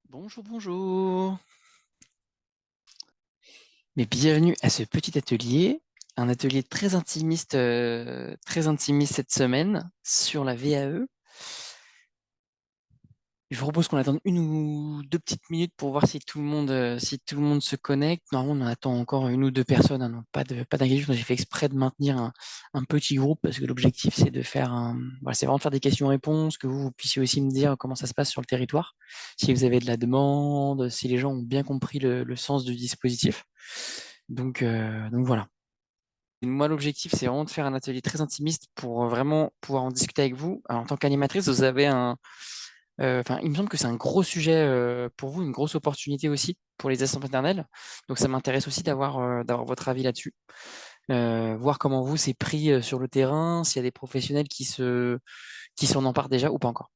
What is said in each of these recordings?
Bonjour, bonjour. Mais bienvenue à ce petit atelier, un atelier très intimiste cette semaine sur la VAE. Je vous propose qu'on attende une ou deux petites minutes pour voir si tout le monde se connecte. Normalement, on attend encore une ou deux personnes, hein, donc pas d'inquiétude. J'ai fait exprès de maintenir un petit groupe parce que l'objectif, c'est de faire voilà, c'est vraiment de faire des questions-réponses, que vous puissiez aussi me dire comment ça se passe sur le territoire, si vous avez de la demande, si les gens ont bien compris le sens du dispositif. Donc voilà. Moi, l'objectif, c'est vraiment de faire un atelier très intimiste pour vraiment pouvoir en discuter avec vous. Alors, en tant qu'animatrice, vous avez enfin, il me semble que c'est un gros sujet pour vous, une grosse opportunité aussi pour les assistants maternelles. Donc, ça m'intéresse aussi d'avoir votre avis là-dessus. Voir comment vous, c'est pris sur le terrain, s'il y a des professionnels qui s'en emparent déjà ou pas encore.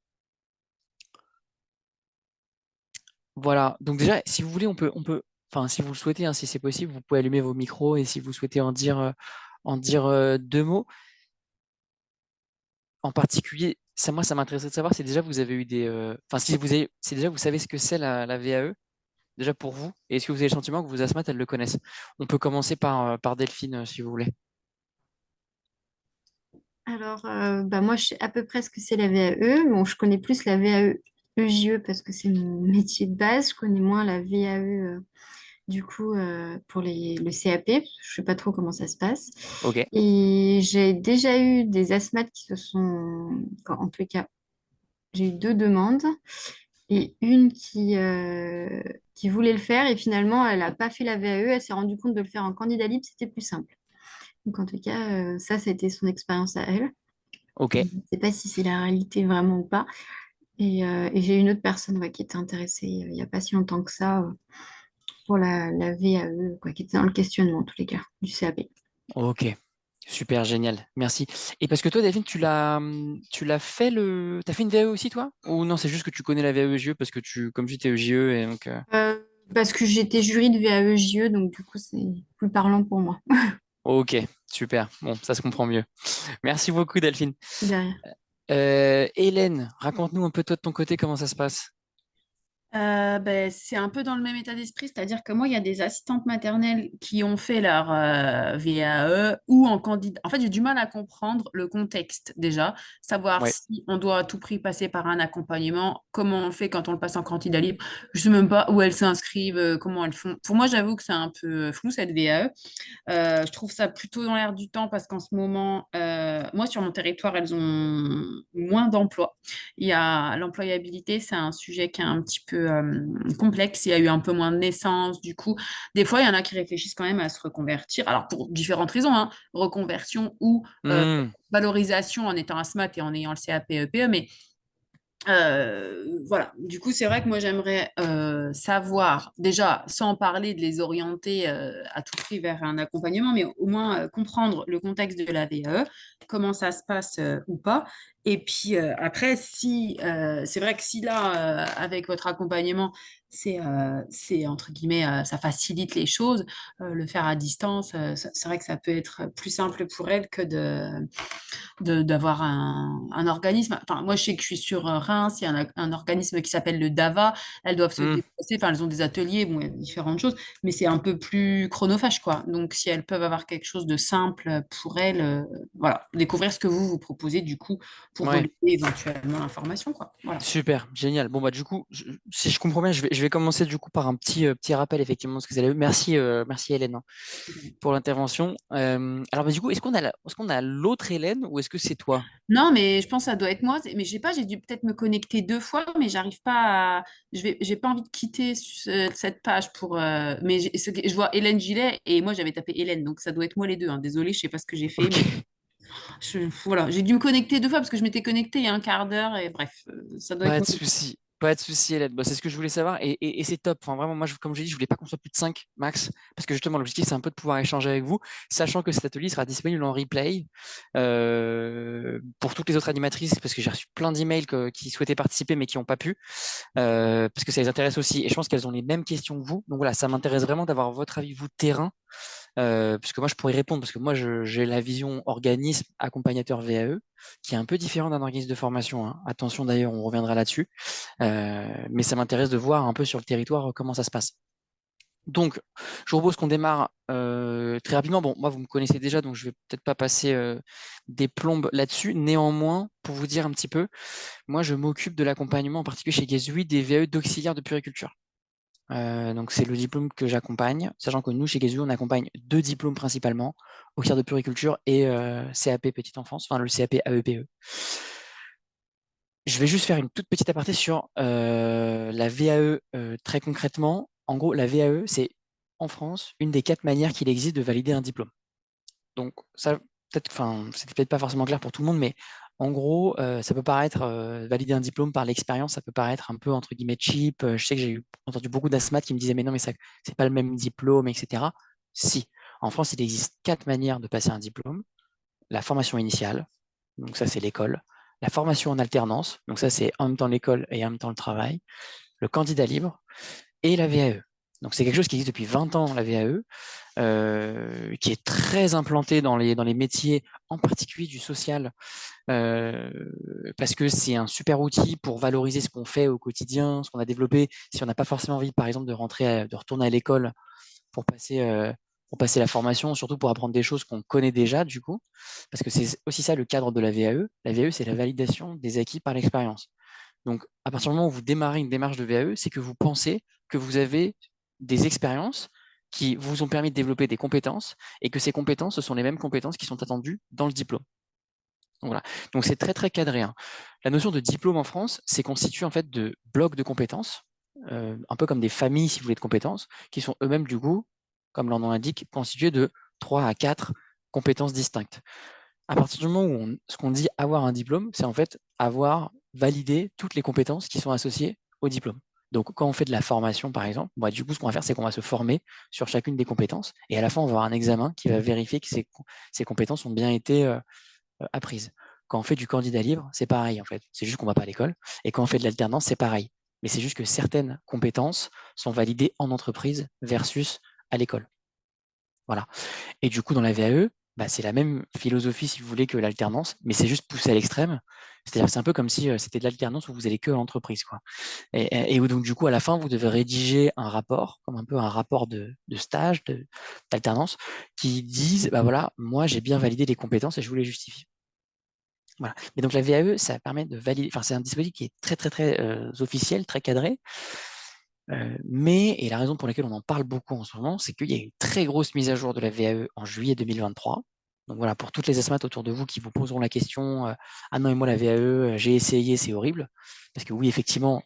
Voilà. Donc déjà, si vous voulez, enfin, si vous le souhaitez, hein, si c'est possible, vous pouvez allumer vos micros et si vous souhaitez en dire deux mots. En particulier, moi, ça m'intéresserait de savoir si déjà vous avez eu enfin, si déjà vous savez ce que c'est la VAE, déjà pour vous, et est-ce que vous avez le sentiment que vos asthmates, elles le connaissent? On peut commencer par Delphine, si vous voulez. Alors, moi, je sais à peu près ce que c'est la VAE. Bon, je connais plus la VAE EJE parce que c'est mon métier de base. Je connais moins la VAE, pour le CAP. Je sais pas trop comment ça se passe. Ok. Et j'ai déjà eu des asthmates en tout cas, j'ai eu deux demandes et une qui voulait le faire et finalement, elle n'a pas fait la VAE. Elle s'est rendue compte de le faire en candidat libre, c'était plus simple. Donc, en tout cas, ça, c'était son expérience à elle. Ok. Je ne sais pas si c'est la réalité vraiment ou pas. Et j'ai une autre personne qui était intéressée il n'y a pas si longtemps que ça pour la VAE, qui était dans le questionnement en tous les cas du CAP. Ok. Super, génial. Merci. Et parce que toi, Delphine, tu l'as fait t'as fait une VAE aussi, toi? Ou non, c'est juste que tu connais la VAE EGE parce que comme tu étais EGE et donc. Parce que j'étais jury de VAE-JE, donc du coup c'est plus parlant pour moi. Ok, super. Bon, ça se comprend mieux. Merci beaucoup, Delphine. Derrière. Hélène, raconte-nous un peu toi de ton côté comment ça se passe. C'est un peu dans le même état d'esprit, c'est-à-dire que moi, il y a des assistantes maternelles qui ont fait leur VAE ou en candidat. En fait, j'ai du mal à comprendre le contexte déjà, savoir Ouais. si on doit à tout prix passer par un accompagnement, comment on fait quand on le passe en candidat libre. Je sais même pas où elles s'inscrivent, comment elles font. Pour moi, j'avoue que c'est un peu flou cette VAE. Je trouve ça plutôt dans l'air du temps parce qu'en ce moment, moi, sur mon territoire, elles ont moins d'emplois. Il y a l'employabilité, c'est un sujet qui est un petit peu complexe. Il y a eu un peu moins de naissances. Du coup, des fois, il y en a qui réfléchissent quand même à se reconvertir. Alors, pour différentes raisons, hein, reconversion ou Hmm. valorisation en étant asthmate et en ayant le CAP-EPE, mais voilà, du coup, c'est vrai que moi, j'aimerais savoir, déjà, sans parler de les orienter à tout prix vers un accompagnement, mais au moins comprendre le contexte de la VAE, comment ça se passe ou pas. Et puis après, si c'est vrai que si là, avec votre accompagnement, c'est entre guillemets, ça facilite les choses, le faire à distance, c'est vrai que ça peut être plus simple pour elle que d'avoir un organisme. Enfin, moi, je sais que je suis sur Reims, il y a un organisme qui s'appelle le DAVA. Elles doivent se Hmm. déplacer, enfin, elles ont des ateliers, bon, il y a différentes choses, mais c'est un peu plus chronophage, quoi. Donc, si elles peuvent avoir quelque chose de simple pour elles, voilà, découvrir ce que vous vous proposez, du coup, pour Ouais. relayer éventuellement l'information, quoi. Voilà. Super, génial. Bon bah du coup, si je comprends bien, je vais commencer du coup par un petit rappel effectivement de ce que vous avez. Merci Hélène, hein, pour l'intervention. Alors bah, du coup, est-ce qu'on a l'autre Hélène ou est-ce que c'est toi? Non, mais je pense que ça doit être moi. Mais je sais pas, j'ai dû peut-être me connecter deux fois, mais j'arrive pas à... j'ai pas envie de quitter cette page pour... Mais je vois Hélène Gillet et moi j'avais tapé Hélène, donc ça doit être moi les deux, hein. Désolée, je sais pas ce que j'ai fait, mais Ok. voilà, j'ai dû me connecter deux fois parce que je m'étais connectée il y a un quart d'heure et bref, ça doit être Pas de moi. souci, pas de souci, Hélène. Bah, c'est ce que je voulais savoir et c'est top. Enfin, vraiment, moi, comme j'ai dit, je voulais pas qu'on soit plus de 5 max parce que justement, l'objectif, c'est un peu de pouvoir échanger avec vous, sachant que cet atelier sera disponible en replay pour toutes les autres animatrices parce que j'ai reçu plein d'emails qui souhaitaient participer mais qui n'ont pas pu parce que ça les intéresse aussi et je pense qu'elles ont les mêmes questions que vous. Donc voilà, ça m'intéresse vraiment d'avoir votre avis, vous, de terrain puisque moi, je pourrais répondre, parce que moi, j'ai la vision organisme accompagnateur VAE, qui est un peu différent d'un organisme de formation, hein. Attention d'ailleurs, on reviendra là-dessus. Mais ça m'intéresse de voir un peu sur le territoire comment ça se passe. Donc, je vous propose qu'on démarre très rapidement. Bon, moi, vous me connaissez déjà, donc je vais peut-être pas passer des plombes là-dessus. Néanmoins, pour vous dire un petit peu, moi, je m'occupe de l'accompagnement, en particulier chez Gazui, des VAE d'auxiliaire de puriculture. Donc, c'est le diplôme que j'accompagne, sachant que nous, chez Gazui, on accompagne 2 diplômes principalement, auxiliaire de puriculture et CAP petite enfance, enfin le CAP AEPE. Je vais juste faire une toute petite aparté sur la VAE très concrètement. En gros, la VAE, c'est en France une des 4 manières qu'il existe de valider un diplôme. Donc ça, peut-être, enfin, c'était peut-être pas forcément clair pour tout le monde, mais en gros, ça peut paraître valider un diplôme par l'expérience, ça peut paraître un peu entre guillemets cheap. Je sais que j'ai entendu beaucoup d'asthmates qui me disaient mais non, mais ça, c'est pas le même diplôme, etc. Si, en France, il existe 4 manières de passer un diplôme. La formation initiale, donc ça c'est l'école. La formation en alternance, donc ça c'est en même temps l'école et en même temps le travail. Le candidat libre et la VAE. Donc c'est quelque chose qui existe depuis 20 ans, la VAE, qui est très implanté dans les métiers, en particulier du social, euh, parce que c'est un super outil pour valoriser ce qu'on fait au quotidien, ce qu'on a développé. Si on n'a pas forcément envie, par exemple, de retourner à l'école pour passer la formation, surtout pour apprendre des choses qu'on connaît déjà, du coup, parce que c'est aussi ça le cadre de la VAE. La VAE, c'est la validation des acquis par l'expérience. Donc, à partir du moment où vous démarrez une démarche de VAE, c'est que vous pensez que vous avez des expériences qui vous ont permis de développer des compétences et que ces compétences, ce sont les mêmes compétences qui sont attendues dans le diplôme. Donc, voilà. Donc, c'est très, très cadré, hein. La notion de diplôme en France, c'est constitué en fait de blocs de compétences, un peu comme des familles, si vous voulez, de compétences, qui sont eux-mêmes, du coup, comme leur nom l'indique, constitués de 3 à 4 compétences distinctes. À partir du moment où ce qu'on dit avoir un diplôme, c'est en fait avoir validé toutes les compétences qui sont associées au diplôme. Donc, quand on fait de la formation, par exemple, bah, du coup, ce qu'on va faire, c'est qu'on va se former sur chacune des compétences. Et à la fin, on va avoir un examen qui va vérifier que ces compétences ont bien été apprises. Quand on fait du candidat libre, c'est pareil, en fait. C'est juste qu'on ne va pas à l'école. Et quand on fait de l'alternance, c'est pareil. Mais c'est juste que certaines compétences sont validées en entreprise versus à l'école. Voilà. Et du coup, dans la VAE, bah, c'est la même philosophie, si vous voulez, que l'alternance, mais c'est juste poussé à l'extrême. C'est-à-dire que c'est un peu comme si c'était de l'alternance où vous allez que à l'entreprise, quoi. Et où donc, du coup, à la fin, vous devez rédiger un rapport, comme un peu un rapport de stage, d'alternance, qui dise, bah voilà, moi, j'ai bien validé les compétences et je vous les justifie. Voilà. Mais donc, la VAE, ça permet de valider, enfin, c'est un dispositif qui est très, très, très officiel, très cadré. Et la raison pour laquelle on en parle beaucoup en ce moment, c'est qu'il y a une très grosse mise à jour de la VAE en juillet 2023. Donc voilà, pour toutes les asthmates autour de vous qui vous poseront la question, ah non, et moi la VAE, j'ai essayé, c'est horrible. Parce que oui, effectivement,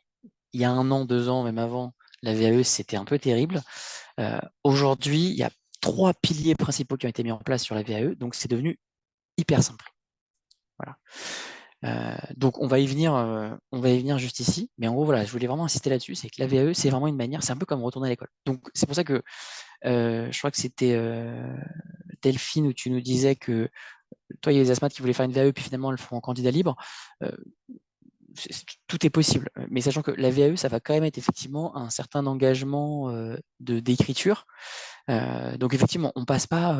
il y a 1 an, 2 ans, même avant, la VAE, c'était un peu terrible. Aujourd'hui, il y a 3 piliers principaux qui ont été mis en place sur la VAE, donc c'est devenu hyper simple. Voilà. Donc on va y venir juste ici, mais en gros voilà, je voulais vraiment insister là-dessus, c'est que la VAE c'est vraiment une manière, c'est un peu comme retourner à l'école. Donc c'est pour ça que je crois que c'était Delphine où tu nous disais que toi il y a des asthmates qui voulaient faire une VAE puis finalement elles le font en candidat libre. Euh, Tout est possible, mais sachant que la VAE ça va quand même être effectivement un certain engagement d'écriture. Donc effectivement on passe pas,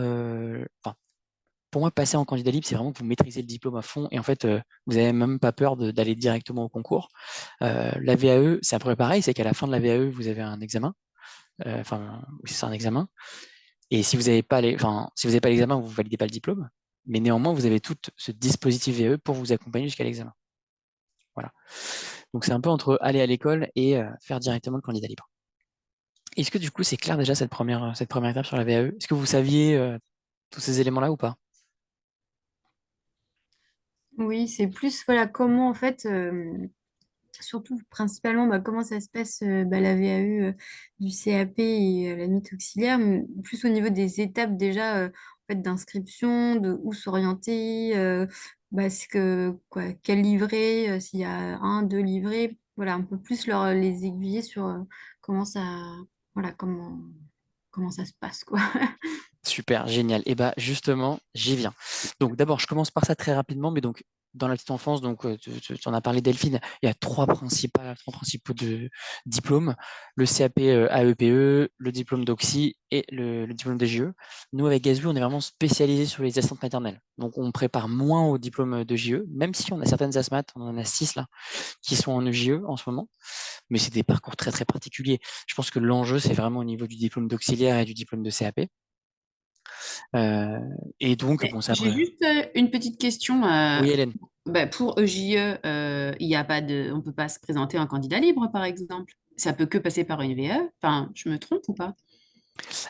pour moi, passer en candidat libre, c'est vraiment que vous maîtrisez le diplôme à fond et en fait, vous n'avez même pas peur d'aller directement au concours. La VAE, c'est à peu près pareil, c'est qu'à la fin de la VAE, vous avez un examen. Enfin, c'est un examen. Et si vous n'avez pas si vous n'avez pas l'examen, vous ne validez pas le diplôme. Mais néanmoins, vous avez tout ce dispositif VAE pour vous accompagner jusqu'à l'examen. Voilà. Donc, c'est un peu entre aller à l'école et faire directement le candidat libre. Est-ce que du coup, c'est clair déjà cette première étape sur la VAE? Est-ce que vous saviez tous ces éléments-là ou pas? Oui, c'est plus, voilà, comment en fait, surtout principalement, bah, comment ça se passe, la VAE du CAP et la nuit auxiliaire, mais plus au niveau des étapes déjà en fait, d'inscription, de où s'orienter, quel livret, s'il y a 1, 2 livrets, voilà, un peu plus les aiguiller sur voilà, comment ça se passe, quoi. Super, génial. Et bah justement, j'y viens. Donc d'abord, je commence par ça très rapidement, mais donc dans la petite enfance, donc tu en as parlé Delphine, il y a trois principaux diplômes, le CAP AEPE, le diplôme d'Oxy et le diplôme de JE. Nous, avec Gazou, on est vraiment spécialisé sur les assistantes maternelles. Donc, on prépare moins au diplôme de JE, même si on a certaines asthmates, on en a 6 là, qui sont en EJE en ce moment, mais c'est des parcours très, très particuliers. Je pense que l'enjeu, c'est vraiment au niveau du diplôme d'auxiliaire et du diplôme de CAP. Et donc, bon, ça J'ai après. juste une petite question. Oui, Hélène. Pour EJE, il y a pas on peut pas se présenter un candidat libre, par exemple. Ça peut que passer par une VE. Enfin, je me trompe ou pas?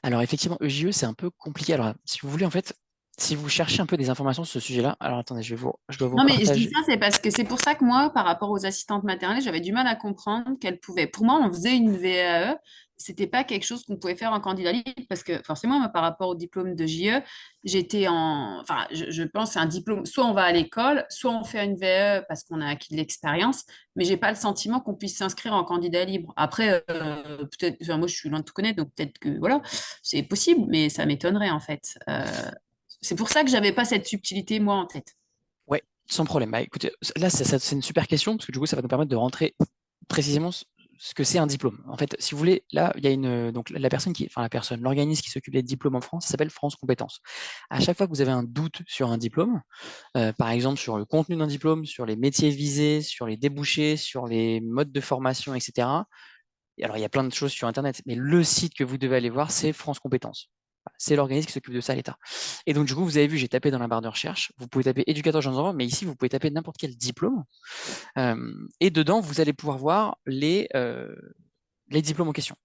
Alors, effectivement, EJE, c'est un peu compliqué. Alors, si vous voulez, en fait, si vous cherchez un peu des informations sur ce sujet-là, alors attendez, je dois vous Non, mais je dis partager. ça, c'est parce que c'est pour ça que moi, par rapport aux assistantes maternelles, j'avais du mal à comprendre qu'elles pouvaient. Pour moi, on faisait une VAE, c'était pas quelque chose qu'on pouvait faire en candidat libre, parce que forcément, moi, par rapport au diplôme de JE, j'étais en. Enfin, je pense que c'est un diplôme, soit on va à l'école, soit on fait une VAE parce qu'on a acquis de l'expérience, mais j'ai pas le sentiment qu'on puisse s'inscrire en candidat libre. Après, peut-être, enfin, moi, je suis loin de tout connaître, donc peut-être que voilà, c'est possible, mais ça m'étonnerait en fait. C'est pour ça que j'avais pas cette subtilité, moi, en tête. Ouais, sans problème. Bah, écoutez, là, c'est une super question, parce que du coup, ça va nous permettre de rentrer précisément ce que c'est un diplôme. En fait, si vous voulez, là, il y a donc la personne l'organisme qui s'occupe des diplômes en France, ça s'appelle France Compétences. À chaque fois que vous avez un doute sur un diplôme, par exemple sur le contenu d'un diplôme, sur les métiers visés, sur les débouchés, sur les modes de formation, etc. Alors, il y a plein de choses sur Internet, mais le site que vous devez aller voir, c'est France Compétences. Voilà, c'est l'organisme qui s'occupe de ça à l'État. Et donc, du coup, vous avez vu, j'ai tapé dans la barre de recherche. Vous pouvez taper éducateur jeunes enfants, mais ici, vous pouvez taper n'importe quel diplôme. Et dedans, vous allez pouvoir voir les diplômes en question.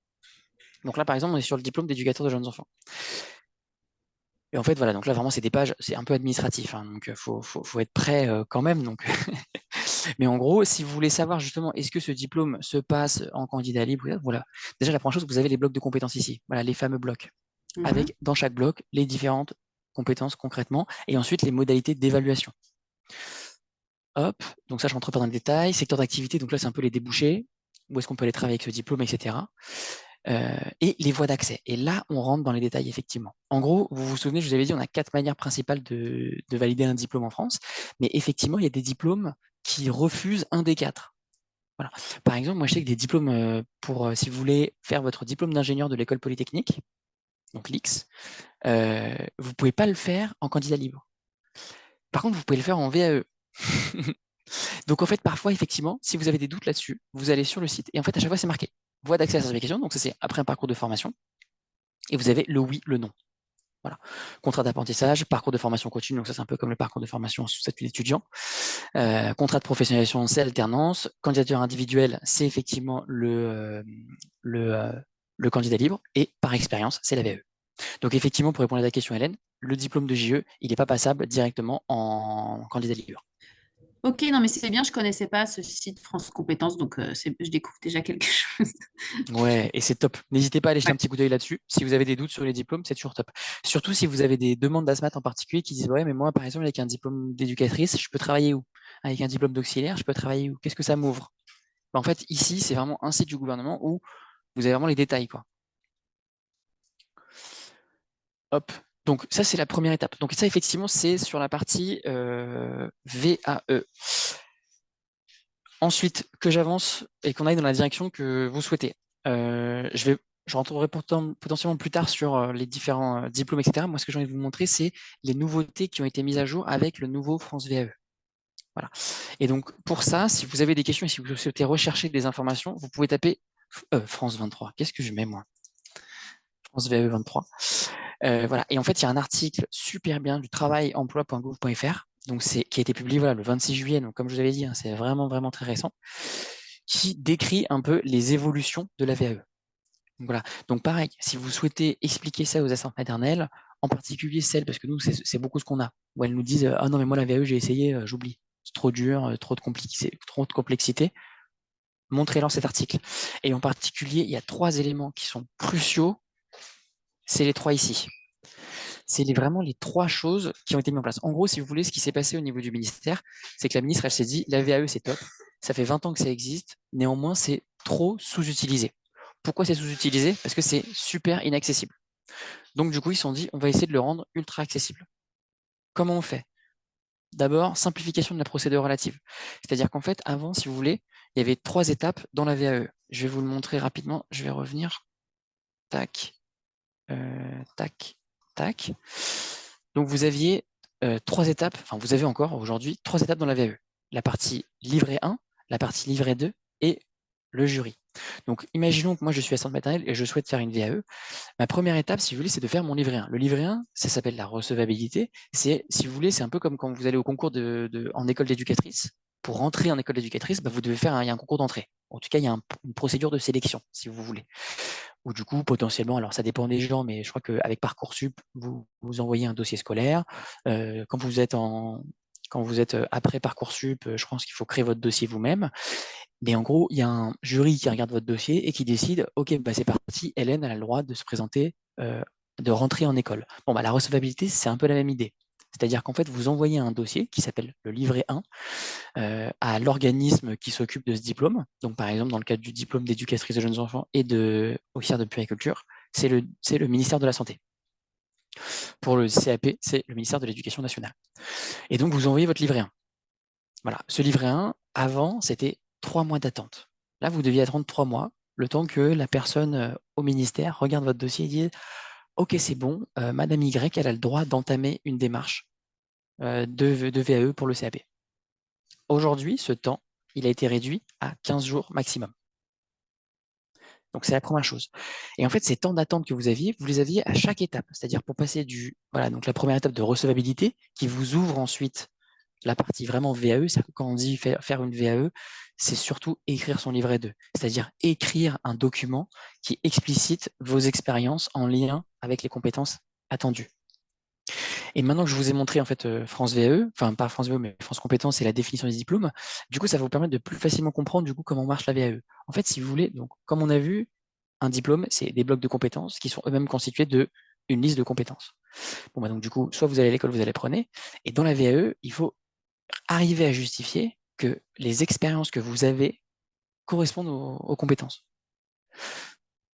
Donc là, par exemple, on est sur le diplôme d'éducateur de jeunes enfants. Et en fait, voilà, donc là, vraiment, c'est des pages, c'est un peu administratif, hein, donc faut être prêt quand même. Donc. Mais en gros, si vous voulez savoir justement, est-ce que ce diplôme se passe en candidat libre, voilà. Déjà, la première chose, vous avez les blocs de compétences ici. Voilà, les fameux blocs. Mhm. Avec, dans chaque bloc, les différentes compétences concrètement, et ensuite les modalités d'évaluation. Hop, donc ça, je rentre pas dans le détail. Secteur d'activité, donc là, c'est un peu les débouchés. Où est-ce qu'on peut aller travailler avec ce diplôme, etc. Et les voies d'accès. Et là, on rentre dans les détails, effectivement. En gros, vous vous souvenez, je vous avais dit, on a 4 manières principales de valider un diplôme en France. Mais effectivement, il y a des diplômes qui refusent un des 4. Voilà. Par exemple, moi, je sais que des diplômes pour, si vous voulez faire votre diplôme d'ingénieur de l'école polytechnique, donc l'IX, vous ne pouvez pas le faire en candidat libre. Par contre, vous pouvez le faire en VAE. Donc, en fait, parfois, effectivement, si vous avez des doutes là-dessus, vous allez sur le site. Et en fait, à chaque fois, c'est marqué voie d'accès à la certification. Donc, ça, c'est après un parcours de formation. Et vous avez le oui, le non. Voilà. Contrat d'apprentissage, parcours de formation continue. Donc, ça, c'est un peu comme le parcours de formation sous statut d'étudiant. Contrat de professionnalisation, c'est alternance. Candidature individuelle, c'est effectivement le candidat libre. Et par expérience, c'est la VAE. Donc, effectivement, pour répondre à ta question, Hélène, le diplôme de JE, il n'est pas passable directement en candidat libre. Ok, non, mais c'est bien, je connaissais pas ce site France Compétences, donc je découvre déjà quelque chose. Ouais, et c'est top. N'hésitez pas à aller jeter un Ouais. petit coup d'œil là-dessus. Si vous avez des doutes sur les diplômes, c'est toujours top. Surtout si vous avez des demandes d'ASMAT en particulier qui disent, ouais, mais moi, par exemple, avec un diplôme d'éducatrice, je peux travailler où? Avec un diplôme d'auxiliaire, je peux travailler où? Qu'est-ce que ça m'ouvre? En fait, ici, c'est vraiment un site du gouvernement où vous avez vraiment les détails, quoi. Hop. Donc ça, c'est la première étape. Donc ça, effectivement, c'est sur la partie VAE. Ensuite, que j'avance et qu'on aille dans la direction que vous souhaitez. Je rentrerai potentiellement plus tard sur les différents diplômes, etc. Moi, ce que j'ai envie de vous montrer, c'est les nouveautés qui ont été mises à jour avec le nouveau France VAE. Voilà. Et donc, pour ça, si vous avez des questions et si vous souhaitez rechercher des informations, vous pouvez taper France 23. Qu'est-ce que je mets, moi? France VAE 23. Voilà. Et en fait, il y a un article super bien du travail-emploi.gouv.fr, donc qui a été publié voilà, le 26 juillet, donc comme je vous avais dit, hein, c'est vraiment, vraiment très récent, qui décrit un peu les évolutions de la VAE. Donc, voilà. Donc pareil, si vous souhaitez expliquer ça aux assistantes maternelles, en particulier celles, parce que nous, c'est beaucoup ce qu'on a, où elles nous disent ah non, mais moi, la VAE, j'ai essayé, j'oublie. C'est trop dur, trop de complexité. Montrez-leur cet article. Et en particulier, il y a 3 éléments qui sont cruciaux. C'est les 3 ici. C'est vraiment les 3 choses qui ont été mises en place. En gros, si vous voulez, ce qui s'est passé au niveau du ministère, c'est que la ministre, elle s'est dit, la VAE, c'est top, ça fait 20 ans que ça existe, néanmoins, c'est trop sous-utilisé. Pourquoi c'est sous-utilisé? Parce que c'est super inaccessible. Donc, du coup, ils se sont dit, on va essayer de le rendre ultra accessible. Comment on fait? D'abord, simplification de la procédure relative. C'est-à-dire qu'en fait, avant, si vous voulez, il y avait 3 étapes dans la VAE. Je vais vous le montrer rapidement. Je vais revenir. Tac, tac, tac. Donc, vous aviez 3 étapes, enfin, vous avez encore aujourd'hui 3 étapes dans la VAE. La partie livret 1, la partie livret 2 et le jury. Donc, imaginons que moi, je suis assistante maternelle et je souhaite faire une VAE. Ma première étape, si vous voulez, c'est de faire mon livret 1. Le livret 1, ça s'appelle la recevabilité. C'est, si vous voulez, c'est un peu comme quand vous allez au concours en école d'éducatrice. Pour rentrer en école d'éducatrice, vous devez faire il y a un concours d'entrée. En tout cas, il y a une procédure de sélection, si vous voulez. Ou du coup, potentiellement, alors ça dépend des gens, mais je crois qu'avec Parcoursup, vous envoyez un dossier scolaire. Quand vous êtes après Parcoursup, je pense qu'il faut créer votre dossier vous-même. Mais en gros, il y a un jury qui regarde votre dossier et qui décide, OK, c'est parti, Hélène a le droit de se présenter, de rentrer en école. Bon, la recevabilité, c'est un peu la même idée. C'est-à-dire qu'en fait, vous envoyez un dossier qui s'appelle le livret 1 à l'organisme qui s'occupe de ce diplôme. Donc, par exemple, dans le cadre du diplôme d'éducatrice de jeunes enfants et d'auxiliaire de puériculture, c'est le ministère de la Santé. Pour le CAP, c'est le ministère de l'Éducation nationale. Et donc, vous envoyez votre livret 1. Voilà. Ce livret 1, avant, c'était 3 mois d'attente. Là, vous deviez attendre 3 mois, le temps que la personne au ministère regarde votre dossier et dise « Ok, c'est bon, Madame Y, elle a le droit d'entamer une démarche de VAE pour le CAP. » Aujourd'hui, ce temps, il a été réduit à 15 jours maximum. Donc, c'est la première chose. Et en fait, ces temps d'attente que vous les aviez à chaque étape. C'est-à-dire pour passer donc la première étape de recevabilité qui vous ouvre ensuite la partie vraiment VAE. C'est-à-dire que quand on dit faire une VAE, c'est surtout écrire son livret 2. C'est-à-dire écrire un document qui explicite vos expériences en lien avec les compétences attendues. Et maintenant que je vous ai montré en fait France VAE, enfin pas France VAE, mais France Compétences et la définition des diplômes, du coup, ça va vous permettre de plus facilement comprendre du coup comment marche la VAE. En fait, si vous voulez, donc comme on a vu, un diplôme, c'est des blocs de compétences qui sont eux-mêmes constitués de une liste de compétences. Bon, donc du coup, soit vous allez à l'école, vous allez apprenez, et dans la VAE, il faut arriver à justifier que les expériences que vous avez correspondent aux compétences.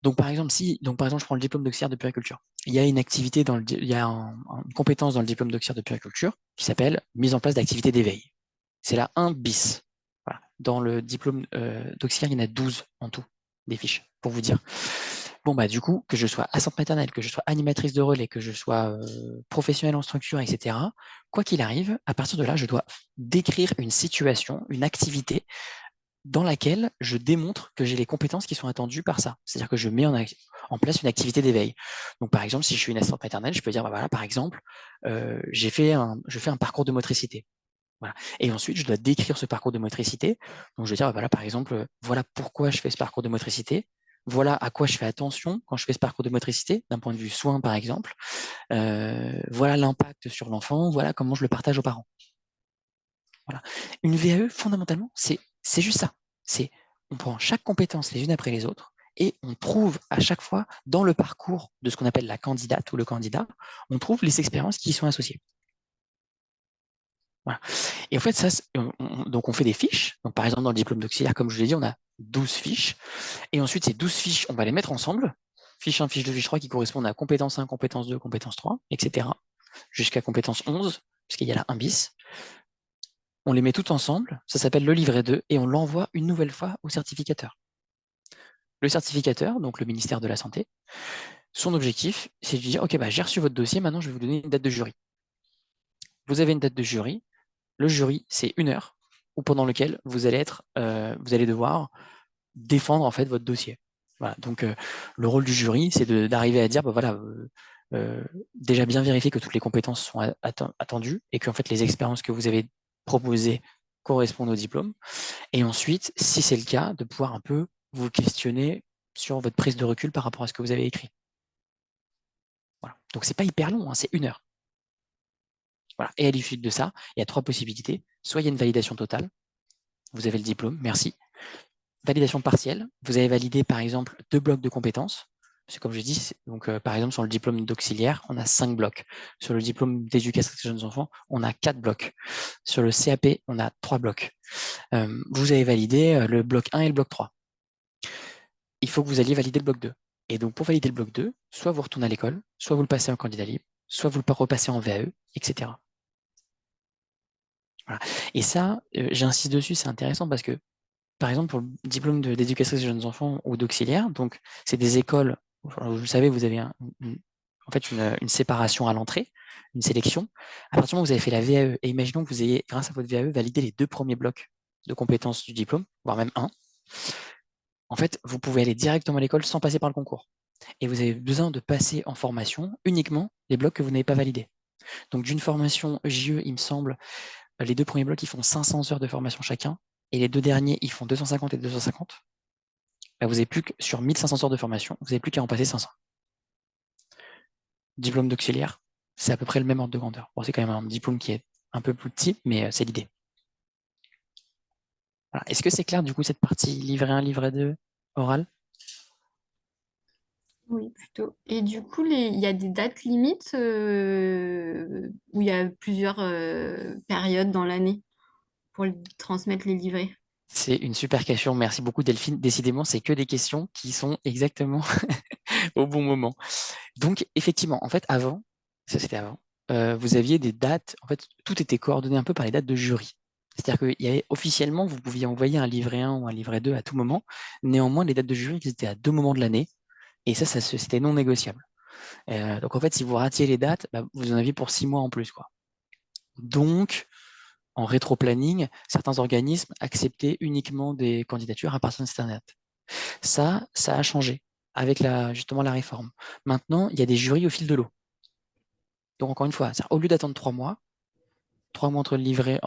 Donc par exemple, je prends le diplôme d'auxiliaire de puériculture. Il y a une activité il y a une compétence dans le diplôme d'auxiliaire de puériculture qui s'appelle mise en place d'activités d'éveil. C'est la 1 bis. Voilà. Dans le diplôme d'auxiliaire, il y en a 12 en tout, des fiches, pour vous dire. Bon, du coup, que je sois assistante maternelle, que je sois animatrice de relais, que je sois professionnelle en structure, etc., quoi qu'il arrive, à partir de là, je dois décrire une situation, une activité dans laquelle je démontre que j'ai les compétences qui sont attendues par ça. C'est-à-dire que je mets en place une activité d'éveil. Donc, par exemple, si je suis une assistante maternelle, je peux dire, voilà, par exemple, je fais un parcours de motricité. Voilà. Et ensuite, je dois décrire ce parcours de motricité. Donc, je vais dire, voilà, par exemple, voilà pourquoi je fais ce parcours de motricité. Voilà à quoi je fais attention quand je fais ce parcours de motricité, d'un point de vue soin, par exemple. Voilà l'impact sur l'enfant. Voilà comment je le partage aux parents. Voilà. Une VAE, fondamentalement, c'est juste ça. On prend chaque compétence les unes après les autres et on trouve à chaque fois, dans le parcours de ce qu'on appelle la candidate ou le candidat, on trouve les expériences qui y sont associées. Voilà. Et en fait, donc on fait des fiches. Donc, par exemple, dans le diplôme d'auxiliaire, comme je vous l'ai dit, on a 12 fiches. Et ensuite, ces 12 fiches, on va les mettre ensemble. Fiche 1, fiche 2, fiche 3 qui correspondent à compétence 1, compétence 2, compétence 3, etc. Jusqu'à compétence 11, puisqu'il y a la 1 bis. On les met toutes ensemble, ça s'appelle le livret 2, et on l'envoie une nouvelle fois au certificateur. Le certificateur, donc le ministère de la Santé, son objectif, c'est de dire, OK, j'ai reçu votre dossier, maintenant je vais vous donner une date de jury. Vous avez une date de jury. Le jury, c'est 1 heure, pendant lequel vous allez devoir défendre en fait votre dossier. Voilà. Donc le rôle du jury, c'est d'arriver à dire, déjà bien vérifier que toutes les compétences sont attendues et que en fait les expériences que vous avez proposées correspondent au diplôme. Et ensuite, si c'est le cas, de pouvoir un peu vous questionner sur votre prise de recul par rapport à ce que vous avez écrit. Voilà. Donc c'est pas hyper long, hein, c'est 1 heure. Voilà. Et à l'issue de ça, il y a 3 possibilités. Soit il y a une validation totale, vous avez le diplôme, merci. Validation partielle, vous avez validé par exemple 2 blocs de compétences. C'est comme je dis, donc par exemple sur le diplôme d'auxiliaire, on a 5 blocs. Sur le diplôme d'éducatrice de jeunes enfants, on a 4 blocs. Sur le CAP, on a 3 blocs. Vous avez validé le bloc 1 et le bloc 3. Il faut que vous alliez valider le bloc 2. Et donc pour valider le bloc 2, soit vous retournez à l'école, soit vous le passez en candidat libre, soit vous le repassez en VAE, etc. Voilà. Et ça, j'insiste dessus, c'est intéressant parce que, par exemple, pour le diplôme d'éducatrice de jeunes enfants ou d'auxiliaire, donc c'est des écoles, vous savez, vous avez en fait une séparation à l'entrée, une sélection. À partir du moment où vous avez fait la VAE, et imaginons que vous ayez, grâce à votre VAE, validé les 2 premiers blocs de compétences du diplôme, voire même un, en fait, vous pouvez aller directement à l'école sans passer par le concours. Et vous avez besoin de passer en formation uniquement les blocs que vous n'avez pas validés. Donc d'une formation JE, il me semble, les 2 premiers blocs, ils font 500 heures de formation chacun, et les 2 derniers, ils font 250 et 250. Là, vous n'avez plus que, sur 1500 heures de formation, vous n'avez plus qu'à en passer 500. Diplôme d'auxiliaire, c'est à peu près le même ordre de grandeur. Bon, c'est quand même un diplôme qui est un peu plus petit, mais c'est l'idée. Voilà. Est-ce que c'est clair, du coup, cette partie livret 1, livret 2, oral? Oui, plutôt. Et du coup, il y a des dates limites où il y a plusieurs périodes dans l'année pour transmettre les livrets. C'est une super question. Merci beaucoup, Delphine. Décidément, c'est que des questions qui sont exactement au bon moment. Donc, effectivement, en fait, avant, ça c'était avant, vous aviez des dates, en fait, tout était coordonné un peu par les dates de jury. C'est-à-dire qu'il y avait officiellement, vous pouviez envoyer un livret 1 ou un livret 2 à tout moment. Néanmoins, les dates de jury, ils étaient à 2 moments de l'année. Et ça c'était non négociable. Donc, en fait, si vous ratiez les dates, bah, vous en aviez pour 6 mois en plus, quoi. Donc, en rétro-planning, certains organismes acceptaient uniquement des candidatures à partir de cette date. Ça a changé avec justement la réforme. Maintenant, il y a des jurys au fil de l'eau. Donc, encore une fois, au lieu d'attendre 3 mois, 3 mois entre le livret,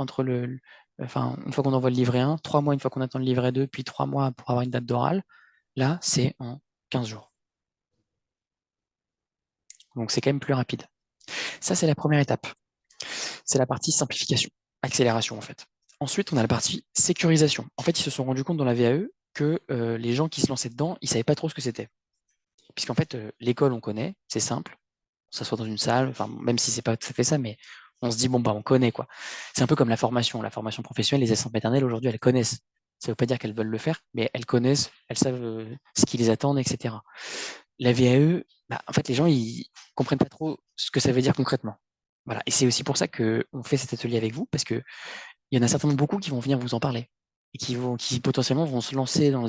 enfin, une fois qu'on envoie le livret 1, 3 mois une fois qu'on attend le livret 2, puis 3 mois pour avoir une date d'oral, là, c'est en 15 jours. Donc, c'est quand même plus rapide. Ça, c'est la première étape. C'est la partie simplification, accélération, en fait. Ensuite, on a la partie sécurisation. En fait, ils se sont rendus compte dans la VAE que les gens qui se lançaient dedans, ils ne savaient pas trop ce que c'était. Puisqu'en fait, l'école, on connaît, c'est simple. Ça soit dans une salle, enfin, même si c'est pas tout à fait ça, mais on se dit, bon, bah, on connaît, quoi. C'est un peu comme la formation professionnelle, les assistantes maternelles, aujourd'hui, elles connaissent. Ça veut pas dire qu'elles veulent le faire, mais elles connaissent, elles savent ce qui les attend, etc. La VAE, bah, en fait, les gens, ils comprennent pas trop ce que ça veut dire concrètement. Voilà. Et c'est aussi pour ça qu'on fait cet atelier avec vous, parce que il y en a certainement beaucoup qui vont venir vous en parler et qui potentiellement vont se lancer dans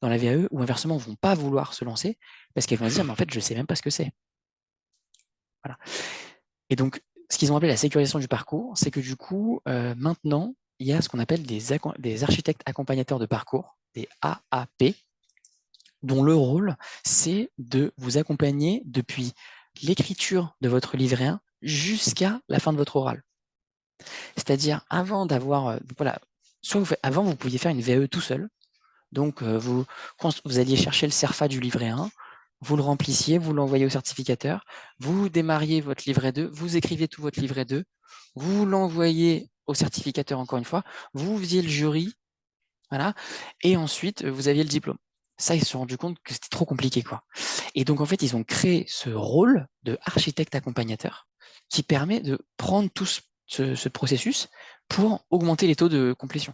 la VAE ou inversement vont pas vouloir se lancer parce qu'elles vont se dire, mais en fait, je sais même pas ce que c'est. Voilà. Et donc, ce qu'ils ont appelé la sécurisation du parcours, c'est que du coup, maintenant, il y a ce qu'on appelle des architectes accompagnateurs de parcours, des AAP, dont le rôle, c'est de vous accompagner depuis l'écriture de votre livret 1 jusqu'à la fin de votre oral. C'est-à-dire, avant d'avoir, voilà, avant, vous pouviez faire une VAE tout seul. Donc, vous alliez chercher le CERFA du livret 1, vous le remplissiez, vous l'envoyez au certificateur, vous démarriez votre livret 2, vous écriviez tout votre livret 2, vous l'envoyez au certificateur encore une fois, vous faisiez le jury, voilà, et ensuite, vous aviez le diplôme. Ça, ils se sont rendus compte que c'était trop compliqué, quoi. Et donc, en fait, ils ont créé ce rôle de architecte accompagnateur qui permet de prendre tout ce processus pour augmenter les taux de complétion.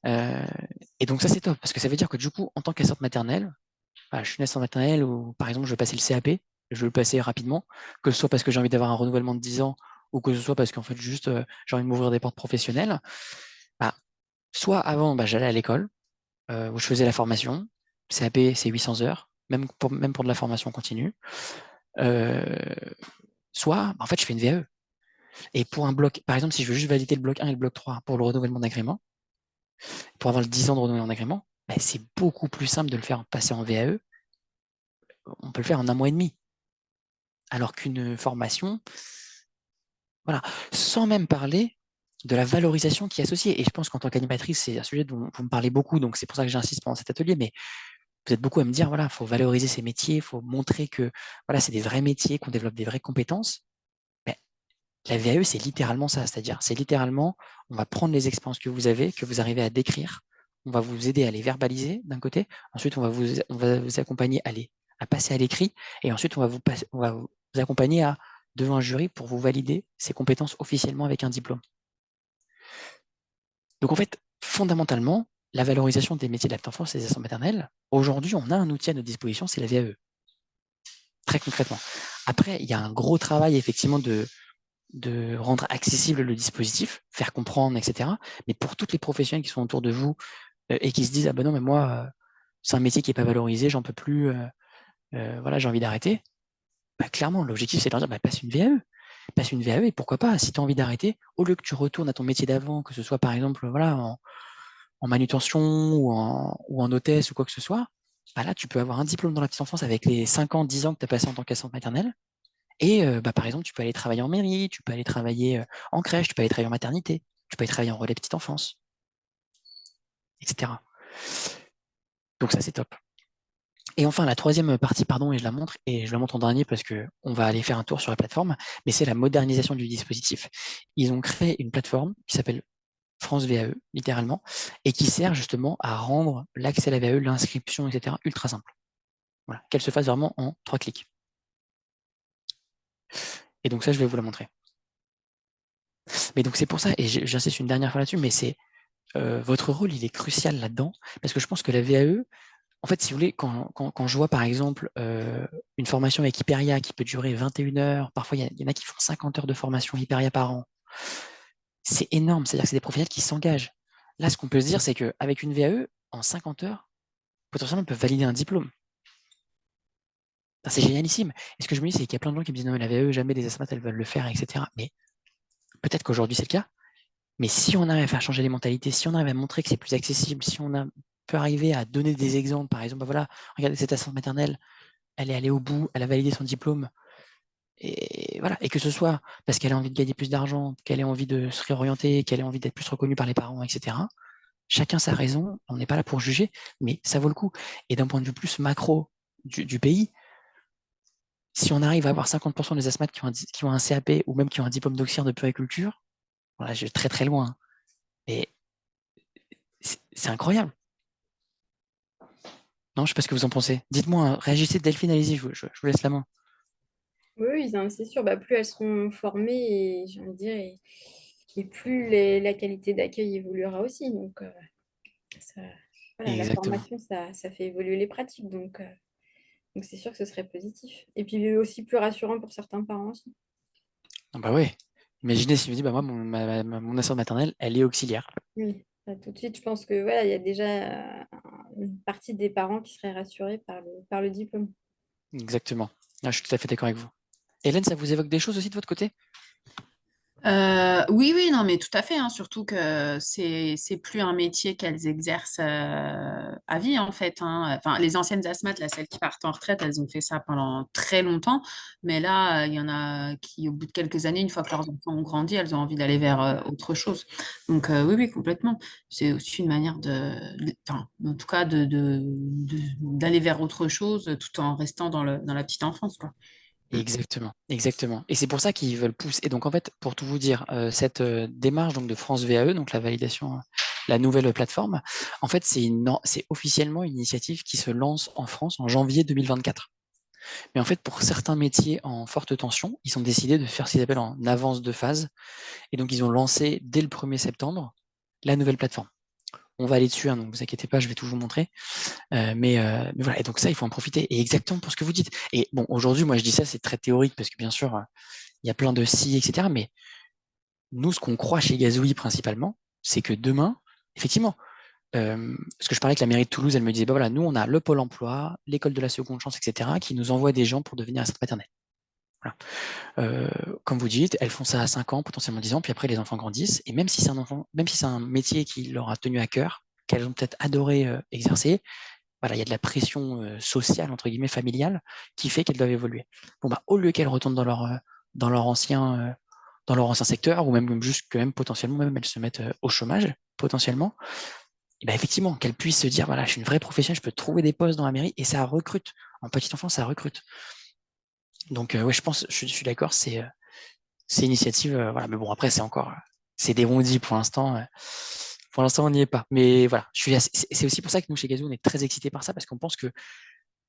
Et donc ça c'est top, parce que ça veut dire que du coup, en tant qu'assistante maternelle, je suis une assistante maternelle ou par exemple je veux passer le CAP, je veux le passer rapidement, que ce soit parce que j'ai envie d'avoir un renouvellement de 10 ans ou que ce soit parce qu'en fait juste j'ai envie de m'ouvrir des portes professionnelles, soit avant j'allais à l'école où je faisais la formation, CAP c'est 800 heures, même pour de la formation continue, soit en fait je fais une VAE. Et pour un bloc, par exemple si je veux juste valider le bloc 1 et le bloc 3 pour le renouvellement d'agrément, pour avoir le 10 ans de renouvellement d'agrément, c'est beaucoup plus simple de le faire passer en VAE. On peut le faire en 1 mois et demi. Alors qu'une formation, voilà, sans même parler de la valorisation qui est associée. Et je pense qu'en tant qu'animatrice, c'est un sujet dont vous me parlez beaucoup, donc c'est pour ça que j'insiste pendant cet atelier, mais vous êtes beaucoup à me dire, voilà, il faut valoriser ces métiers, il faut montrer que voilà, c'est des vrais métiers, qu'on développe des vraies compétences. Mais la VAE, c'est littéralement ça, c'est-à-dire, c'est littéralement, on va prendre les expériences que vous avez, que vous arrivez à décrire, on va vous aider à les verbaliser d'un côté, ensuite on va vous accompagner à passer à l'écrit, et ensuite on va vous accompagner devant un jury pour vous valider ces compétences officiellement avec un diplôme. Donc en fait, fondamentalement, la valorisation des métiers de la petite enfance et des assistantes maternelles, aujourd'hui, on a un outil à notre disposition, c'est la VAE. Très concrètement. Après, il y a un gros travail effectivement de rendre accessible le dispositif, faire comprendre, etc. Mais pour toutes les professionnels qui sont autour de vous et qui se disent, ah ben non, mais moi, c'est un métier qui n'est pas valorisé, j'en peux plus, voilà, j'ai envie d'arrêter. Bah, clairement, l'objectif, c'est de leur dire, bah, passe une VAE. Passe une VAE et pourquoi pas, si tu as envie d'arrêter, au lieu que tu retournes à ton métier d'avant, que ce soit par exemple voilà, en manutention ou en hôtesse ou quoi que ce soit, bah là, tu peux avoir un diplôme dans la petite enfance avec les 5 ans, 10 ans que tu as passé en tant qu'assistante maternelle. Et bah, par exemple, tu peux aller travailler en mairie, tu peux aller travailler en crèche, tu peux aller travailler en maternité, tu peux aller travailler en relais petite enfance, etc. Donc ça, c'est top. Et enfin, la troisième partie, pardon, et je la montre en dernier parce que on va aller faire un tour sur la plateforme, mais c'est la modernisation du dispositif. Ils ont créé une plateforme qui s'appelle France VAE, littéralement, et qui sert justement à rendre l'accès à la VAE, l'inscription, etc., ultra simple. Voilà, qu'elle se fasse vraiment en 3 clics. Et donc ça, je vais vous la montrer. Mais donc c'est pour ça, et j'insiste une dernière fois là-dessus, mais c'est votre rôle, il est crucial là-dedans, parce que je pense que la VAE, en fait, si vous voulez, quand je vois par exemple une formation avec Hyperia qui peut durer 21 heures, parfois il y en a qui font 50 heures de formation Hyperia par an, c'est énorme, c'est-à-dire que c'est des professionnels qui s'engagent. Là, ce qu'on peut se dire, c'est qu'avec une VAE, en 50 heures, potentiellement, ils peuvent valider un diplôme. C'est génialissime. Et ce que je me dis, c'est qu'il y a plein de gens qui me disent non, mais la VAE, jamais les asthmates, elles veulent le faire, etc. Mais peut-être qu'aujourd'hui, c'est le cas. Mais si on arrive à faire changer les mentalités, si on arrive à montrer que c'est plus accessible, si peut arriver à donner des exemples, par exemple, bah voilà, regardez cette assistante maternelle, elle est allée au bout, elle a validé son diplôme, et voilà, et que ce soit parce qu'elle a envie de gagner plus d'argent, qu'elle ait envie de se réorienter, qu'elle ait envie d'être plus reconnue par les parents, etc. Chacun sa raison, on n'est pas là pour juger, mais ça vaut le coup. Et d'un point de vue plus macro du pays, si on arrive à avoir 50% des asthmates qui ont un CAP ou même qui ont un diplôme d'auxiliaire de puériculture, voilà, je vais très très loin. Mais c'est incroyable. Non, je ne sais pas ce que vous en pensez. Dites-moi, hein, réagissez, Delphine, allez-y, je vous laisse la main. Oui, c'est sûr. Bah, plus elles seront formées, et j'ai envie de dire, et plus la qualité d'accueil évoluera aussi. Donc, ça- voilà, la Exactement. formation, ça fait évoluer les pratiques. Donc c'est sûr que ce serait positif. Et puis aussi plus rassurant pour certains parents aussi. Ah bah ouais. Imaginez si je me dis, bah moi, mon assistante maternelle, elle est auxiliaire. Oui. Bah, tout de suite, je pense que voilà, il y a déjà une partie des parents qui seraient rassurés par le diplôme. Exactement. Ah, je suis tout à fait d'accord avec vous. Hélène, ça vous évoque des choses aussi de votre côté? Oui, oui, non, mais tout à fait, hein, surtout que c'est plus un métier qu'elles exercent à vie, en fait, hein. Enfin, les anciennes asthmates, là, celles qui partent en retraite, elles ont fait ça pendant très longtemps. Mais là, il y en a qui, au bout de quelques années, une fois que leurs enfants ont grandi, elles ont envie d'aller vers autre chose. Donc, oui, oui, complètement. C'est aussi une manière enfin, en tout cas, d'aller vers autre chose tout en restant dans la petite enfance, quoi. Mm. Exactement, exactement. Et c'est pour ça qu'ils veulent pousser. Et donc, en fait, pour tout vous dire, cette démarche donc, de France VAE, donc la validation, la nouvelle plateforme, en fait, c'est officiellement une initiative qui se lance en France en janvier 2024. Mais en fait, pour certains métiers en forte tension, ils ont décidé de faire ce qu'ils appellent en avance de phase. Et donc, ils ont lancé dès le 1er septembre la nouvelle plateforme. On va aller dessus, hein, donc vous inquiétez pas, je vais tout vous montrer. Mais voilà, et donc ça, il faut en profiter. Et exactement pour ce que vous dites. Et bon, aujourd'hui, moi, je dis ça, c'est très théorique parce que bien sûr, il y a plein de si, etc. Mais nous, ce qu'on croit chez Gazouille principalement, c'est que demain, effectivement, parce que je parlais avec la mairie de Toulouse, elle me disait, bah voilà, nous, on a le Pôle emploi, l'école de la seconde chance, etc., qui nous envoie des gens pour devenir assistante maternelle. Voilà. Comme vous dites, elles font ça à 5 ans, potentiellement 10 ans, puis après, les enfants grandissent. Et même si c'est un enfant, même si c'est un métier qui leur a tenu à cœur, qu'elles ont peut-être adoré exercer, voilà, il y a de la pression sociale, entre guillemets, familiale, qui fait qu'elles doivent évoluer. Bon, bah, au lieu qu'elles retournent dans leur ancien, dans leur ancien secteur, ou même juste que même potentiellement, même elles se mettent au chômage, potentiellement, et bah, effectivement, qu'elles puissent se dire, voilà, je suis une vraie professionnelle, je peux trouver des postes dans la mairie, et ça recrute. En petite enfance, ça recrute. Donc, ouais, je suis d'accord, c'est une initiative, voilà, mais bon, après, c'est des rondis pour l'instant. Pour l'instant, on n'y est pas. Mais voilà, c'est aussi pour ça que nous, chez Gazoo, on est très excités par ça, parce qu'on pense que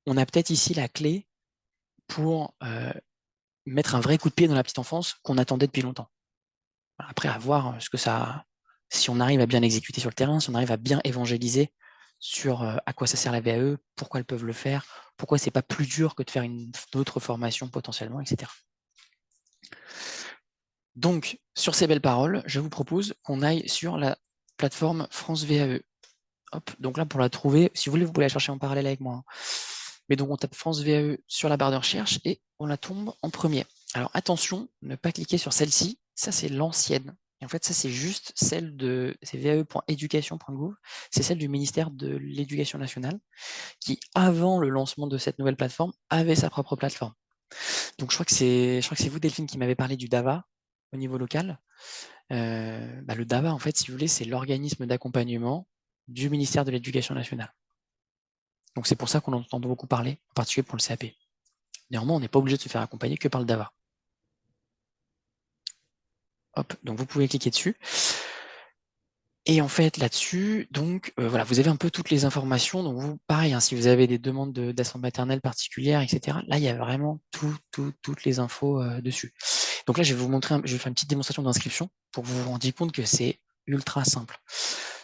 on a peut-être ici la clé pour mettre un vrai coup de pied dans la petite enfance qu'on attendait depuis longtemps. Après, à voir ce que ça, si on arrive à bien exécuter sur le terrain, si on arrive à bien évangéliser sur à quoi ça sert la VAE, pourquoi elles peuvent le faire, pourquoi c'est pas plus dur que de faire une autre formation potentiellement, etc. Donc, sur ces belles paroles, je vous propose qu'on aille sur la plateforme France VAE. Hop, donc là, pour la trouver, si vous voulez, vous pouvez la chercher en parallèle avec moi, hein. Mais donc, on tape France VAE sur la barre de recherche et on la tombe en premier. Alors, attention, ne pas cliquer sur celle-ci. Ça, c'est l'ancienne. Et en fait, ça, c'est juste celle de vae.education.gouv. C'est celle du ministère de l'Éducation nationale qui, avant le lancement de cette nouvelle plateforme, avait sa propre plateforme. Donc, je crois que c'est vous, Delphine, qui m'avez parlé du DAVA au niveau local. Le DAVA, en fait, si vous voulez, c'est l'organisme d'accompagnement du ministère de l'Éducation nationale. Donc, c'est pour ça qu'on en entend beaucoup parler, en particulier pour le CAP. Néanmoins, on n'est pas obligé de se faire accompagner que par le DAVA. Hop, donc vous pouvez cliquer dessus. Et en fait, là-dessus, donc, voilà, vous avez un peu toutes les informations. Donc, vous, pareil, hein, si vous avez des demandes d'assistance maternelle particulières, etc., là, il y a vraiment toutes les infos dessus. Donc là, je vais vous montrer, je vais faire une petite démonstration d'inscription pour que vous vous rendiez compte que c'est ultra simple.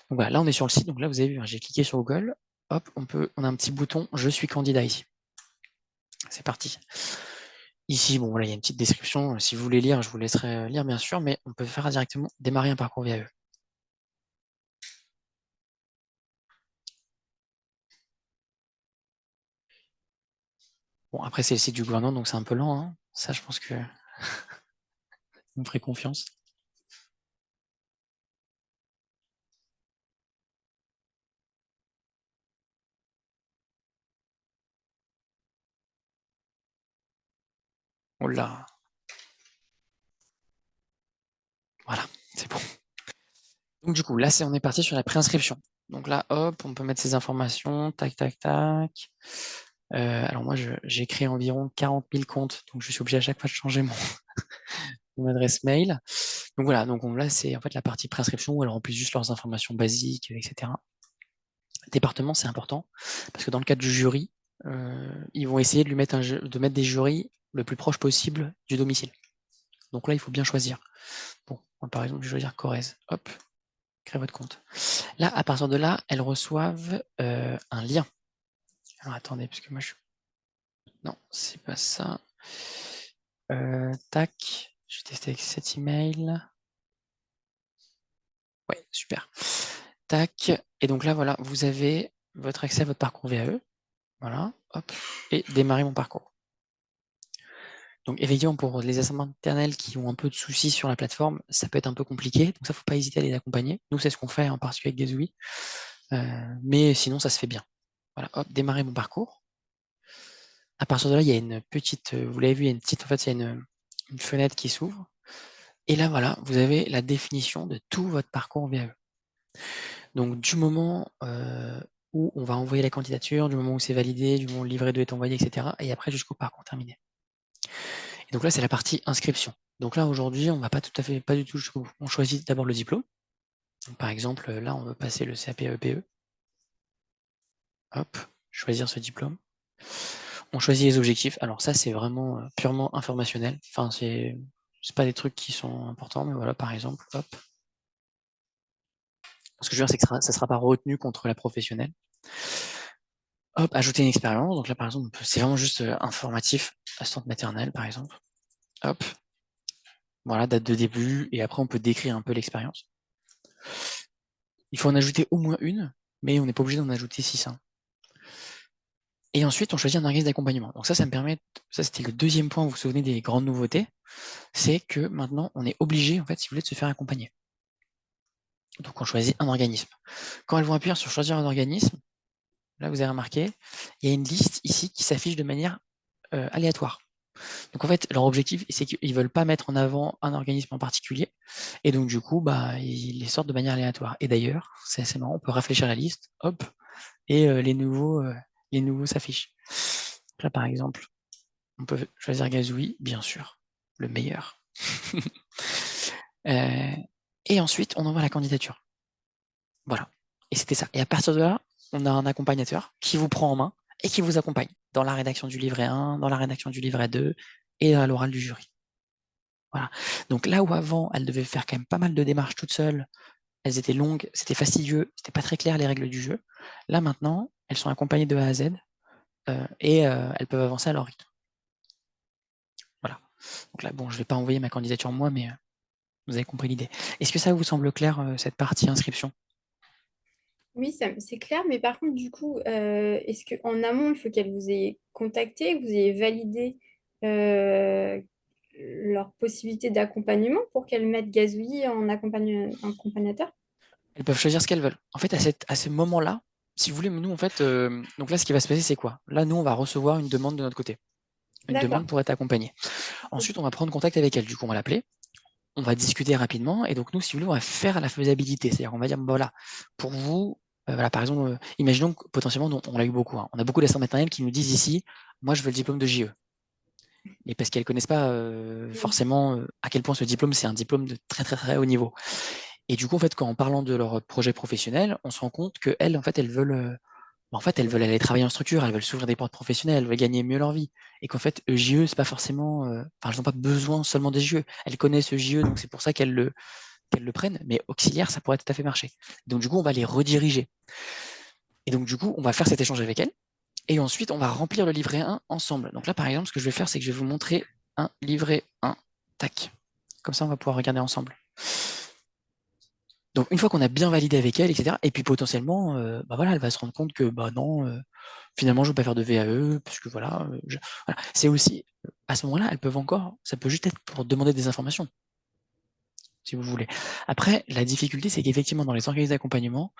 Donc voilà, là, on est sur le site. Donc là, vous avez vu, hein, j'ai cliqué sur Google. Hop, on a un petit bouton, je suis candidat ici. C'est parti. Ici, bon, voilà, il y a une petite description. Si vous voulez lire, je vous laisserai lire, bien sûr, mais on peut faire directement démarrer un parcours VAE. Bon, après, c'est le site du gouvernement, donc c'est un peu lent, hein. Ça, je pense que vous me ferez confiance. Oh là. Voilà, c'est bon. Donc, du coup, là, on est parti sur la préinscription. Donc là, hop, on peut mettre ces informations, tac, tac, tac. Alors moi, j'ai créé environ 40 000 comptes, donc je suis obligé à chaque fois de changer mon adresse mail. Donc voilà, donc là, c'est en fait la partie préinscription où elles remplissent juste leurs informations basiques, etc. Département, c'est important, parce que dans le cadre du jury, ils vont essayer de mettre des jurys le plus proche possible du domicile. Donc là, il faut bien choisir. Bon, moi, par exemple, je vais choisir Corrèze. Hop, créez votre compte. Là, à partir de là, elles reçoivent un lien. Alors attendez, parce que moi, non, c'est pas ça. Tac, je vais tester avec cet email. Ouais, super. Tac, et donc là, voilà, vous avez votre accès à votre parcours VAE. Voilà, hop, et démarrer mon parcours. Donc effectivement, pour les assistantes maternelles qui ont un peu de soucis sur la plateforme, ça peut être un peu compliqué. Donc ça, faut pas hésiter à les accompagner. Nous, c'est ce qu'on fait en particulier avec Gazoui. Mais sinon, ça se fait bien. Voilà, hop, démarrer mon parcours. À partir de là, il y a une petite, vous l'avez vu, il y a une petite, en fait, il y a une fenêtre qui s'ouvre. Et là, voilà, vous avez la définition de tout votre parcours VAE. Donc du moment où on va envoyer la candidature, du moment où c'est validé, du moment où le livret 2 est envoyé, etc. Et après jusqu'au parcours terminé. Et donc là, c'est la partie inscription. Donc là, aujourd'hui, on va pas du tout jusqu'au bout. On choisit d'abord le diplôme. Donc, par exemple, là, on veut passer le CAP-EPE. Hop, choisir ce diplôme. On choisit les objectifs. Alors ça, c'est vraiment purement informationnel. Enfin, c'est pas des trucs qui sont importants, mais voilà, par exemple, hop. Ce que je veux dire, c'est que ça sera pas retenu contre la professionnelle. Hop, ajouter une expérience. Donc là, par exemple, c'est vraiment juste informatif, assistante maternelle, par exemple. Hop. Voilà, date de début. Et après, on peut décrire un peu l'expérience. Il faut en ajouter au moins une, mais on n'est pas obligé d'en ajouter 6. Hein. Et ensuite, on choisit un organisme d'accompagnement. Donc ça me permet, ça c'était le deuxième point, vous vous souvenez des grandes nouveautés, c'est que maintenant, on est obligé, en fait, si vous voulez, de se faire accompagner. Donc on choisit un organisme. Quand elles vont appuyer sur choisir un organisme, là vous avez remarqué, il y a une liste ici qui s'affiche de manière aléatoire. Donc en fait, leur objectif, c'est qu'ils ne veulent pas mettre en avant un organisme en particulier, et donc du coup, ils les sortent de manière aléatoire. Et d'ailleurs, c'est assez marrant, on peut rafraîchir la liste, hop, et les nouveaux s'affichent. Là, par exemple, on peut choisir Gazoui, bien sûr, le meilleur. Et ensuite, on envoie la candidature. Voilà. Et c'était ça. Et à partir de là, on a un accompagnateur qui vous prend en main et qui vous accompagne dans la rédaction du livret 1, dans la rédaction du livret 2 et à l'oral du jury. Voilà. Donc là où avant, elles devaient faire quand même pas mal de démarches toutes seules, elles étaient longues, c'était fastidieux, c'était pas très clair les règles du jeu. Là maintenant, elles sont accompagnées de A à Z et elles peuvent avancer à leur rythme. Voilà. Donc là, bon, je vais pas envoyer ma candidature moi, mais Vous avez compris l'idée. Est-ce que ça vous semble clair, cette partie inscription? Oui, c'est clair, mais par contre, du coup, est-ce qu'en amont, il faut qu'elle vous ait contacté, que vous ayez validé euh, leur possibilité d'accompagnement pour qu'elles mettent Gazouillis en accompagnateur? Elles peuvent choisir ce qu'elles veulent. En fait, à ce moment-là, si vous voulez, nous, en fait, donc là, ce qui va se passer, c'est quoi? Là, nous, on va recevoir une demande de notre côté, une demande D'accord. pour être accompagné. Ensuite, on va prendre contact avec elle. Du coup, on va l'appeler, on va discuter rapidement, et donc nous, si vous voulez, on va faire la faisabilité. C'est-à-dire, on va dire, bon, voilà, pour vous, voilà, par exemple, imaginons que potentiellement, on l'a eu beaucoup, hein. On a beaucoup d'assistants maternels qui nous disent ici, moi, je veux le diplôme de JE. Et parce qu'elles connaissent pas Oui. forcément à quel point ce diplôme, c'est un diplôme de très, très, très haut niveau. Et du coup, en fait, quand en parlant de leur projet professionnel, on se rend compte qu'elles, en fait, elles veulent aller travailler en structure, elles veulent s'ouvrir des portes professionnelles, elles veulent gagner mieux leur vie. Et qu'en fait, EJE, c'est pas forcément, enfin, elles n'ont pas besoin seulement des JE. Elles connaissent EJE, donc c'est pour ça qu'elles le prennent. Mais auxiliaire, ça pourrait tout à fait marcher. Donc, du coup, on va les rediriger. Et donc, du coup, on va faire cet échange avec elles. Et ensuite, on va remplir le livret 1 ensemble. Donc là, par exemple, ce que je vais faire, c'est que je vais vous montrer un livret 1. Tac. Comme ça, on va pouvoir regarder ensemble. Donc, une fois qu'on a bien validé avec elle, etc., et puis potentiellement, bah voilà, elle va se rendre compte que bah non, finalement, je ne veux pas faire de VAE, parce que voilà, voilà. C'est aussi, à ce moment-là, elles peuvent encore, ça peut juste être pour demander des informations, si vous voulez. Après, la difficulté, c'est qu'effectivement, dans les organismes d'accompagnement,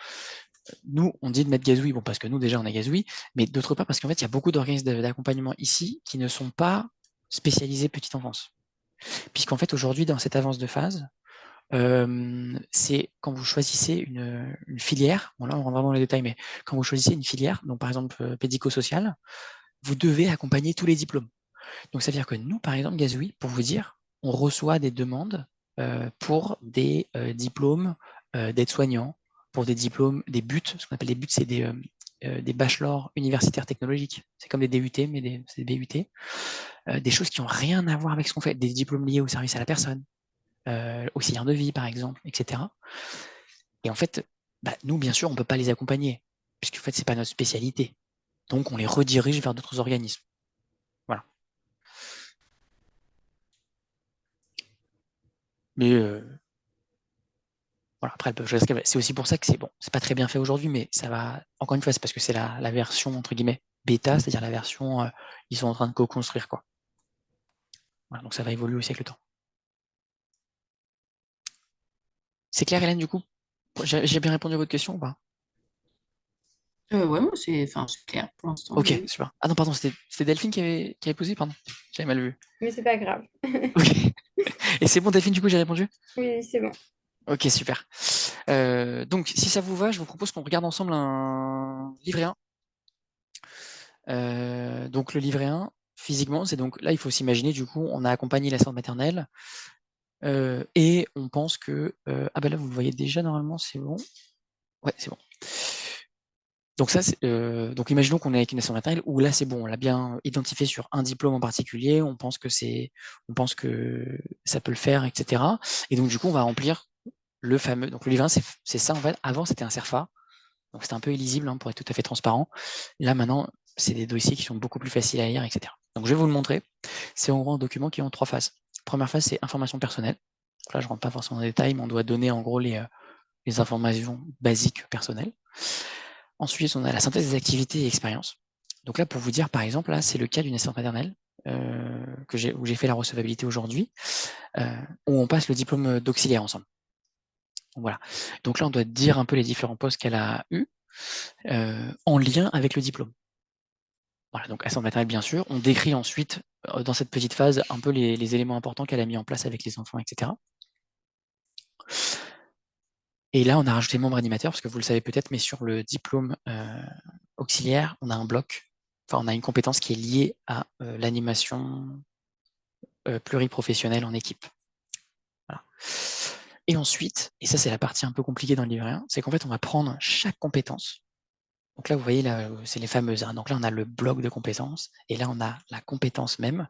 nous, on dit de mettre Gazouille, bon, parce que nous, déjà, on a Gazouille, mais d'autre part, parce qu'en fait, il y a beaucoup d'organismes d'accompagnement ici qui ne sont pas spécialisés petite enfance. Puisqu'en fait, aujourd'hui, dans cette avance de phase, c'est quand vous choisissez une filière, bon là on rentre vraiment dans les détails, mais quand vous choisissez une filière, donc par exemple pédico-social, vous devez accompagner tous les diplômes. Donc ça veut dire que nous, par exemple, Gazouille, pour vous dire, on reçoit des demandes pour des diplômes d'aide-soignants, pour des diplômes, des buts, ce qu'on appelle des buts, c'est des bachelors universitaires technologiques. C'est comme des DUT, mais c'est des BUT. Des choses qui n'ont rien à voir avec ce qu'on fait, des diplômes liés au service à la personne, auxiliaire de vie, par exemple, etc. Et en fait, bah, nous, bien sûr, on ne peut pas les accompagner, puisque en fait, ce n'est pas notre spécialité. Donc, on les redirige vers d'autres organismes. Voilà. Mais voilà, après, elles peuvent choisir. C'est aussi pour ça que c'est bon. C'est pas très bien fait aujourd'hui, mais ça va. Encore une fois, c'est parce que c'est la version entre guillemets bêta, c'est-à-dire la version ils sont en train de co-construire quoi. Voilà, donc ça va évoluer aussi avec le temps. C'est clair, Hélène, du coup? J'ai bien répondu à votre question ou pas? Ouais, moi, c'est clair pour l'instant. Ok, Oui. super. Ah non, pardon, c'était Delphine qui avait posé, pardon. J'avais mal vu. Mais c'est pas grave. Ok. Et c'est bon, Delphine, du coup, j'ai répondu? Oui, c'est bon. Ok, super. Donc, si ça vous va, je vous propose qu'on regarde ensemble un livret 1. Donc, le livret 1, physiquement, c'est donc là, il faut s'imaginer, du coup, on a accompagné la l'assistante maternelle et on pense que. Ah, ben là, vous le voyez déjà, normalement, c'est bon. Ouais, c'est bon. Donc, ça, donc imaginons qu'on est avec une assistante maternelle où là, c'est bon, on l'a bien identifié sur un diplôme en particulier, on pense que ça peut le faire, etc. Et donc, du coup, on va remplir le fameux. Donc, le livret 1, c'est ça, en fait. Avant, c'était un CERFA. Donc c'était un peu illisible pour être tout à fait transparent. Là maintenant, c'est des dossiers qui sont beaucoup plus faciles à lire, etc. Donc je vais vous le montrer. C'est en gros un document qui est en 3 phases. Première phase, c'est information personnelle. Donc là, je ne rentre pas forcément dans les détails, mais on doit donner en gros les informations basiques personnelles. Ensuite, on a la synthèse des activités et expériences. Donc là, pour vous dire, par exemple, là, c'est le cas d'une assistante maternelle où j'ai fait la recevabilité aujourd'hui, où on passe le diplôme d'auxiliaire ensemble. Voilà. Donc là, on doit dire un peu les différents postes qu'elle a eus en lien avec le diplôme. Voilà, donc assistante maternelle, bien sûr. On décrit ensuite, dans cette petite phase, un peu les éléments importants qu'elle a mis en place avec les enfants, etc. Et là, on a rajouté membre animateur, parce que vous le savez peut-être, mais sur le diplôme auxiliaire, on a un bloc, enfin, on a une compétence qui est liée à l'animation pluriprofessionnelle en équipe. Voilà. Et ensuite, et ça c'est la partie un peu compliquée dans le livret 1, c'est qu'en fait, on va prendre chaque compétence. Donc là, vous voyez, là, c'est les fameuses. Hein. Donc là, on a le bloc de compétences, et là, on a la compétence même.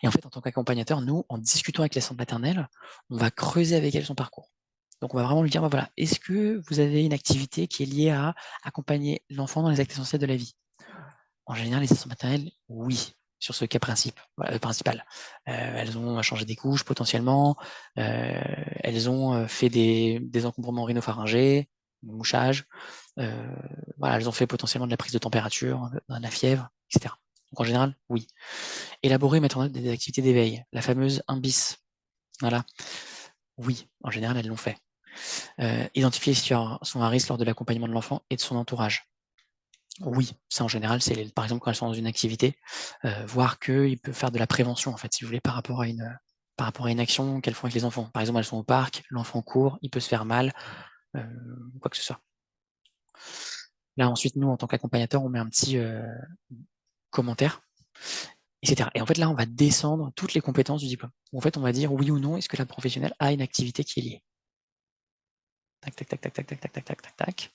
Et en fait, en tant qu'accompagnateur, nous, en discutant avec l'assistante maternelle, on va creuser avec elle son parcours. Donc, on va vraiment lui dire, bah, voilà, est-ce que vous avez une activité qui est liée à accompagner l'enfant dans les actes essentiels de la vie? En général, les assistantes maternelles, oui. sur ce cas principal. Elles ont changé des couches potentiellement, elles ont fait des encombrements rhinopharyngés, mouchage, voilà, elles ont fait potentiellement de la prise de température, de la fièvre, etc. Donc en général, oui. Élaborer, mettre en œuvre des activités d'éveil, la fameuse 1 bis. Voilà. Oui, en général, elles l'ont fait. Identifier si sont à risque lors de l'accompagnement de l'enfant et de son entourage. Oui, ça en général, c'est par exemple quand elles sont dans une activité, voir qu'il peut faire de la prévention, en fait, si vous voulez, par rapport à une action qu'elles font avec les enfants. Par exemple, elles sont au parc, l'enfant court, il peut se faire mal, quoi que ce soit. Là, ensuite, nous, en tant qu'accompagnateur, on met un petit commentaire, etc. Et en fait, là, on va descendre toutes les compétences du diplôme. En fait, on va dire oui ou non, est-ce que la professionnelle a une activité qui est liée. Tac, tac, tac, tac, tac, tac, tac, tac, tac, tac, tac.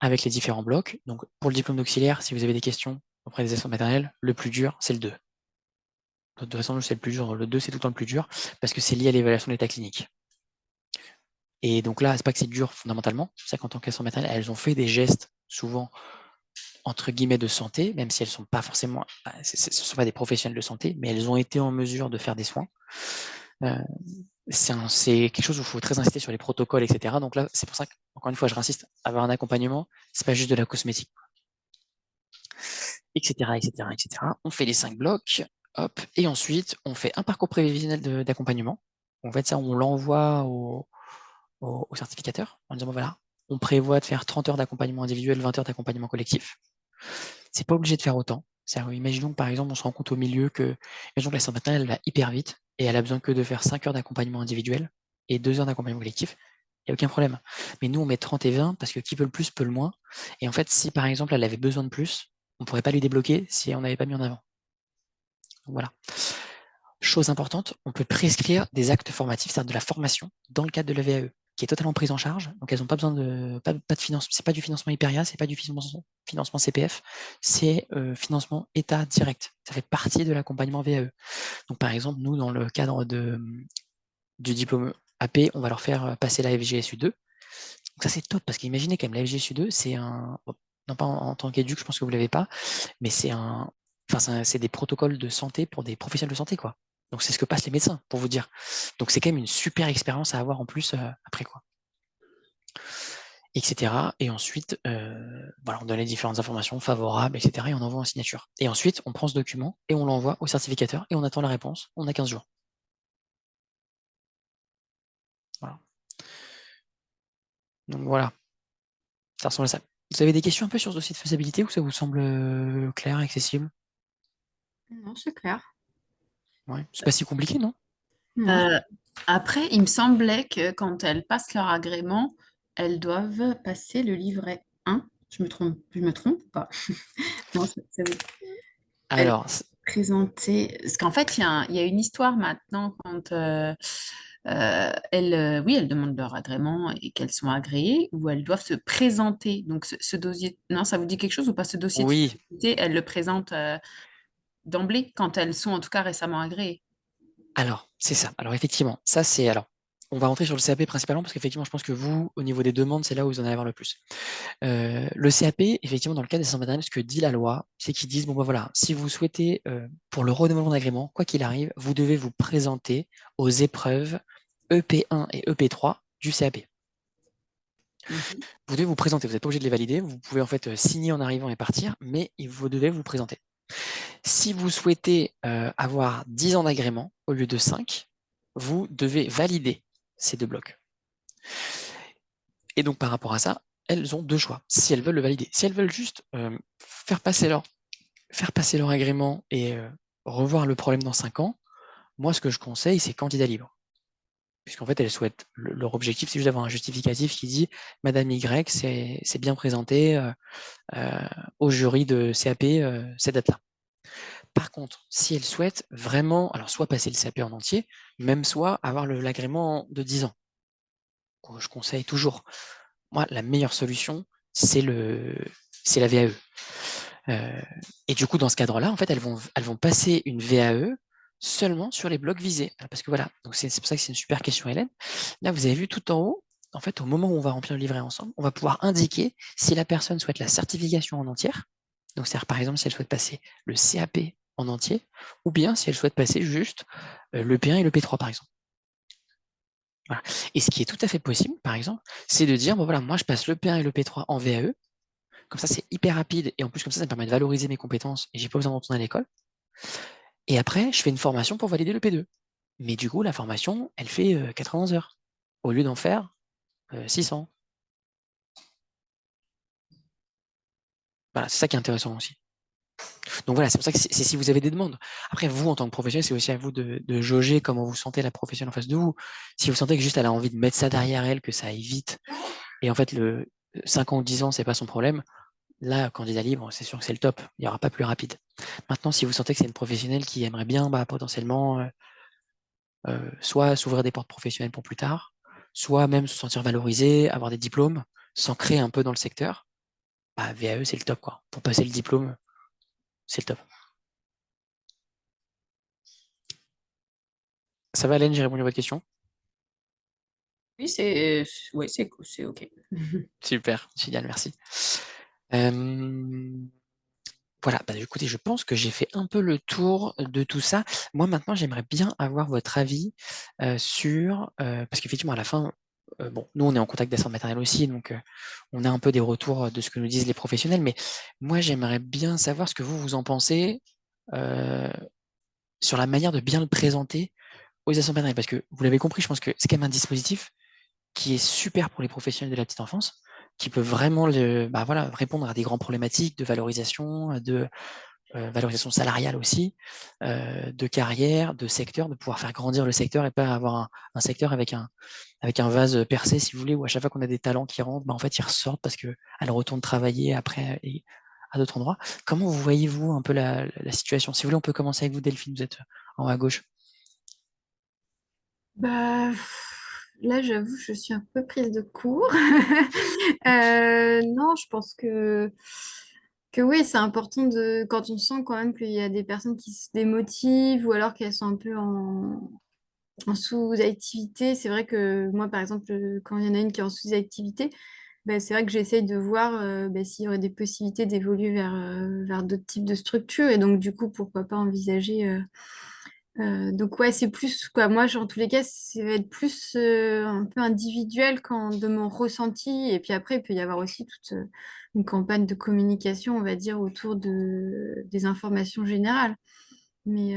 Avec les différents blocs. Donc, pour le diplôme d'auxiliaire, si vous avez des questions auprès des assistantes maternelles, le plus dur, c'est le 2. De toute façon, c'est le plus dur. Le 2, c'est tout le temps le plus dur parce que c'est lié à l'évaluation de l'état clinique. Et donc là, c'est pas que c'est dur fondamentalement. C'est qu'en tant qu'assistante maternelle, elles ont fait des gestes souvent entre guillemets de santé, même si elles sont pas forcément, ce sont pas des professionnels de santé, mais elles ont été en mesure de faire des soins. C'est quelque chose où il faut très insister sur les protocoles, etc. Donc là, c'est pour ça qu'encore une fois, je réinsiste, avoir un accompagnement, c'est pas juste de la cosmétique, etc., etc., etc. On fait les 5 blocs, hop, et ensuite, on fait un parcours prévisionnel d'accompagnement. En fait, ça, on l'envoie au certificateur en disant, bon, voilà, on prévoit de faire 30 heures d'accompagnement individuel, 20 heures d'accompagnement collectif. C'est pas obligé de faire autant. Imaginons que, par exemple, on se rend compte au milieu que, imaginons que la santé maternelle, elle va hyper vite et elle a besoin que de faire 5 heures d'accompagnement individuel et 2 heures d'accompagnement collectif. Il n'y a aucun problème. Mais nous, on met 30 et 20 parce que qui peut le plus peut le moins. Et en fait, si par exemple, elle avait besoin de plus, on ne pourrait pas lui débloquer si on n'avait pas mis en avant. Donc, voilà. Chose importante, on peut prescrire des actes formatifs, c'est-à-dire de la formation dans le cadre de la VAE, qui est totalement prise en charge. Donc, elles n'ont pas besoin de financement. C'est pas du financement Hyperia, c'est pas du financement CPF, c'est financement État direct. Ça fait partie de l'accompagnement VAE. Donc, par exemple, nous, dans le cadre du diplôme AP, on va leur faire passer la FGSU2. Donc ça, c'est top, parce qu'imaginez quand même, la FGSU2, c'est un... Bon, non pas en tant qu'éduc, je pense que vous ne l'avez pas, mais c'est des protocoles de santé pour des professionnels de santé, quoi. Donc c'est ce que passent les médecins, pour vous dire. Donc c'est quand même une super expérience à avoir en plus après, quoi. Etc. Et ensuite, voilà, on donne les différentes informations favorables, etc. Et on envoie en signature. Et ensuite, on prend ce document et on l'envoie au certificateur et on attend la réponse. On a 15 jours. Voilà. Donc voilà, ça ressemble à ça. Vous avez des questions un peu sur ce dossier de faisabilité ou ça vous semble clair, accessible? Non, c'est clair. Ouais. C'est pas si compliqué, non? Non. Après, il me semblait que quand elles passent leur agrément, elles doivent passer le livret 1. Je me trompe ou pas? Non, ça veut elles Alors, présenter. Parce qu'en fait, il y a une histoire maintenant quand elles, oui, elles demandent leur agrément et qu'elles sont agréées, où elles doivent se présenter. Donc, ce dossier, non, ça vous dit quelque chose ou pas? Ce dossier de oui. faisabilité, elles le présentent d'emblée quand elles sont en tout cas récemment agréées. Alors, c'est ça. Alors, effectivement, ça, c'est. Alors, on va rentrer sur le CAP principalement parce qu'effectivement, je pense que vous, au niveau des demandes, c'est là où vous en allez avoir le plus. Le CAP, effectivement, dans le cas des centres maternels, ce que dit la loi, c'est qu'ils disent bon, ben voilà, si vous souhaitez, pour le renouvellement d'agrément, quoi qu'il arrive, vous devez vous présenter aux épreuves EP1 et EP3 du CAP. Mhm. Vous devez vous présenter, vous n'êtes pas obligé de les valider, vous pouvez en fait signer en arrivant et partir, mais vous devez vous présenter. Si vous souhaitez avoir 10 ans d'agrément au lieu de 5, vous devez valider ces 2 blocs. Et donc par rapport à ça, elles ont 2 choix, si elles veulent le valider. Si elles veulent juste faire passer leur agrément et revoir le problème dans 5 ans, moi ce que je conseille, c'est candidat libre. Puisqu'en fait, elles souhaitent, leur objectif, c'est juste d'avoir un justificatif qui dit Madame Y c'est bien présenté au jury de CAP cette date-là. Par contre, si elles souhaitent vraiment, alors soit passer le CAP en entier, même soit avoir l'agrément de 10 ans, je conseille toujours. Moi, la meilleure solution, c'est la VAE. Et du coup, dans ce cadre-là, en fait, elles vont passer une VAE seulement sur les blocs visés. Parce que voilà, donc c'est pour ça que c'est une super question, Hélène. Là, vous avez vu tout en haut, en fait, au moment où on va remplir le livret ensemble, on va pouvoir indiquer si la personne souhaite la certification en entière. Donc, c'est-à-dire, par exemple, si elle souhaite passer le CAP en entier, ou bien si elle souhaite passer juste le P1 et le P3 par exemple. Voilà. Et ce qui est tout à fait possible, par exemple, c'est de dire, bon voilà, moi je passe le P1 et le P3 en VAE, comme ça c'est hyper rapide, et en plus comme ça me permet de valoriser mes compétences, et j'ai pas besoin de retourner à l'école. Et après, je fais une formation pour valider le P2. Mais du coup, la formation, elle fait 80 heures, au lieu d'en faire 600. Voilà, c'est ça qui est intéressant aussi. Donc voilà, c'est pour ça que c'est si vous avez des demandes. Après, vous, en tant que professionnel, c'est aussi à vous de jauger comment vous sentez la professionnelle en face de vous. Si vous sentez que juste elle a envie de mettre ça derrière elle, que ça aille vite, et en fait, le 5 ans ou 10 ans, c'est pas son problème, là, candidat libre, c'est sûr que c'est le top. Il n'y aura pas plus rapide. Maintenant, si vous sentez que c'est une professionnelle qui aimerait bien potentiellement soit s'ouvrir des portes professionnelles pour plus tard, soit même se sentir valorisée, avoir des diplômes, s'ancrer un peu dans le secteur, VAE, c'est le top, quoi. Pour passer le diplôme, c'est le top. Ça va, Hélène, j'ai répondu à votre question? Oui, ouais, c'est OK. Super, génial, merci. Voilà, écoutez, je pense que j'ai fait un peu le tour de tout ça. Moi, maintenant, j'aimerais bien avoir votre avis sur, parce qu'effectivement, à la fin, bon, nous, on est en contact des centres maternels aussi, donc on a un peu des retours de ce que nous disent les professionnels, mais moi, j'aimerais bien savoir ce que vous en pensez euh, sur la manière de bien le présenter aux centres maternels, parce que vous l'avez compris, je pense que c'est quand même un dispositif qui est super pour les professionnels de la petite enfance, qui peut vraiment voilà, répondre à des grandes problématiques de valorisation, de valorisation salariale aussi, de carrière, de secteur, de pouvoir faire grandir le secteur et pas avoir un secteur avec un vase percé, si vous voulez, où à chaque fois qu'on a des talents qui rentrent, en fait, ils ressortent parce qu'elles retournent travailler après et à d'autres endroits. Comment vous voyez-vous un peu la situation? Si vous voulez, on peut commencer avec vous, Delphine, vous êtes en haut à gauche. Bah, là, j'avoue, je suis un peu prise de court. Non, je pense que oui, c'est important quand on sent quand même qu'il y a des personnes qui se démotivent ou alors qu'elles sont un peu en sous-activité. C'est vrai que moi, par exemple, quand il y en a une qui est en sous-activité, ben, c'est vrai que j'essaye de voir ben, s'il y aurait des possibilités d'évoluer vers d'autres types de structures. Et donc, du coup, pourquoi pas envisager. Donc, ouais, c'est plus quoi. Moi, en tous les cas, ça va être plus un peu individuel de mon ressenti. Et puis après, il peut y avoir aussi toute une campagne de communication, on va dire, autour des informations générales. Mais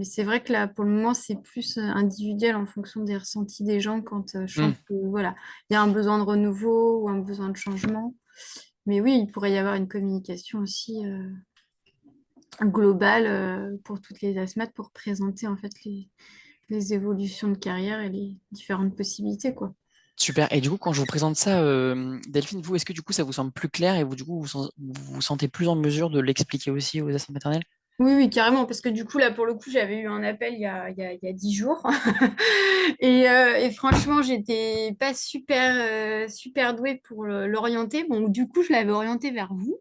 c'est vrai que là, pour le moment, c'est plus individuel en fonction des ressentis des gens quand je Hmm. sens que voilà, il y a un besoin de renouveau ou un besoin de changement. Mais oui, il pourrait y avoir une communication aussi globale pour toutes les asthmates pour présenter en fait les évolutions de carrière et les différentes possibilités, quoi. Super. Et du coup, quand je vous présente ça, Delphine, vous, est-ce que du coup, ça vous semble plus clair et vous, du coup, vous vous sentez plus en mesure de l'expliquer aussi aux assistantes maternelles? Oui, oui, carrément, parce que du coup, là, pour le coup, j'avais eu un appel il y a 10 jours. Et franchement, j'étais pas super douée pour l'orienter. Bon, du coup, je l'avais orienté vers vous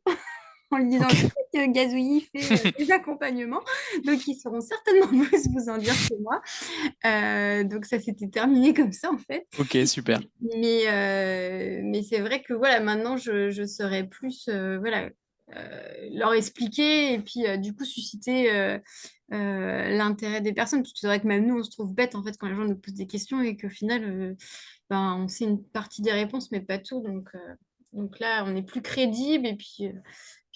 en lui disant, Ok, je sais que Gazouillis fait des accompagnements, donc ils seront certainement plus vous en dire que moi. Donc ça s'était terminé comme ça, en fait. ok, super. Mais c'est vrai que voilà, maintenant, je saurais plus voilà, leur expliquer et puis du coup susciter l'intérêt des personnes. Parce que c'est vrai que même nous, on se trouve bête en fait quand les gens nous posent des questions et qu'au final, ben, on sait une partie des réponses, mais pas tout. Donc là, on est plus crédible et puis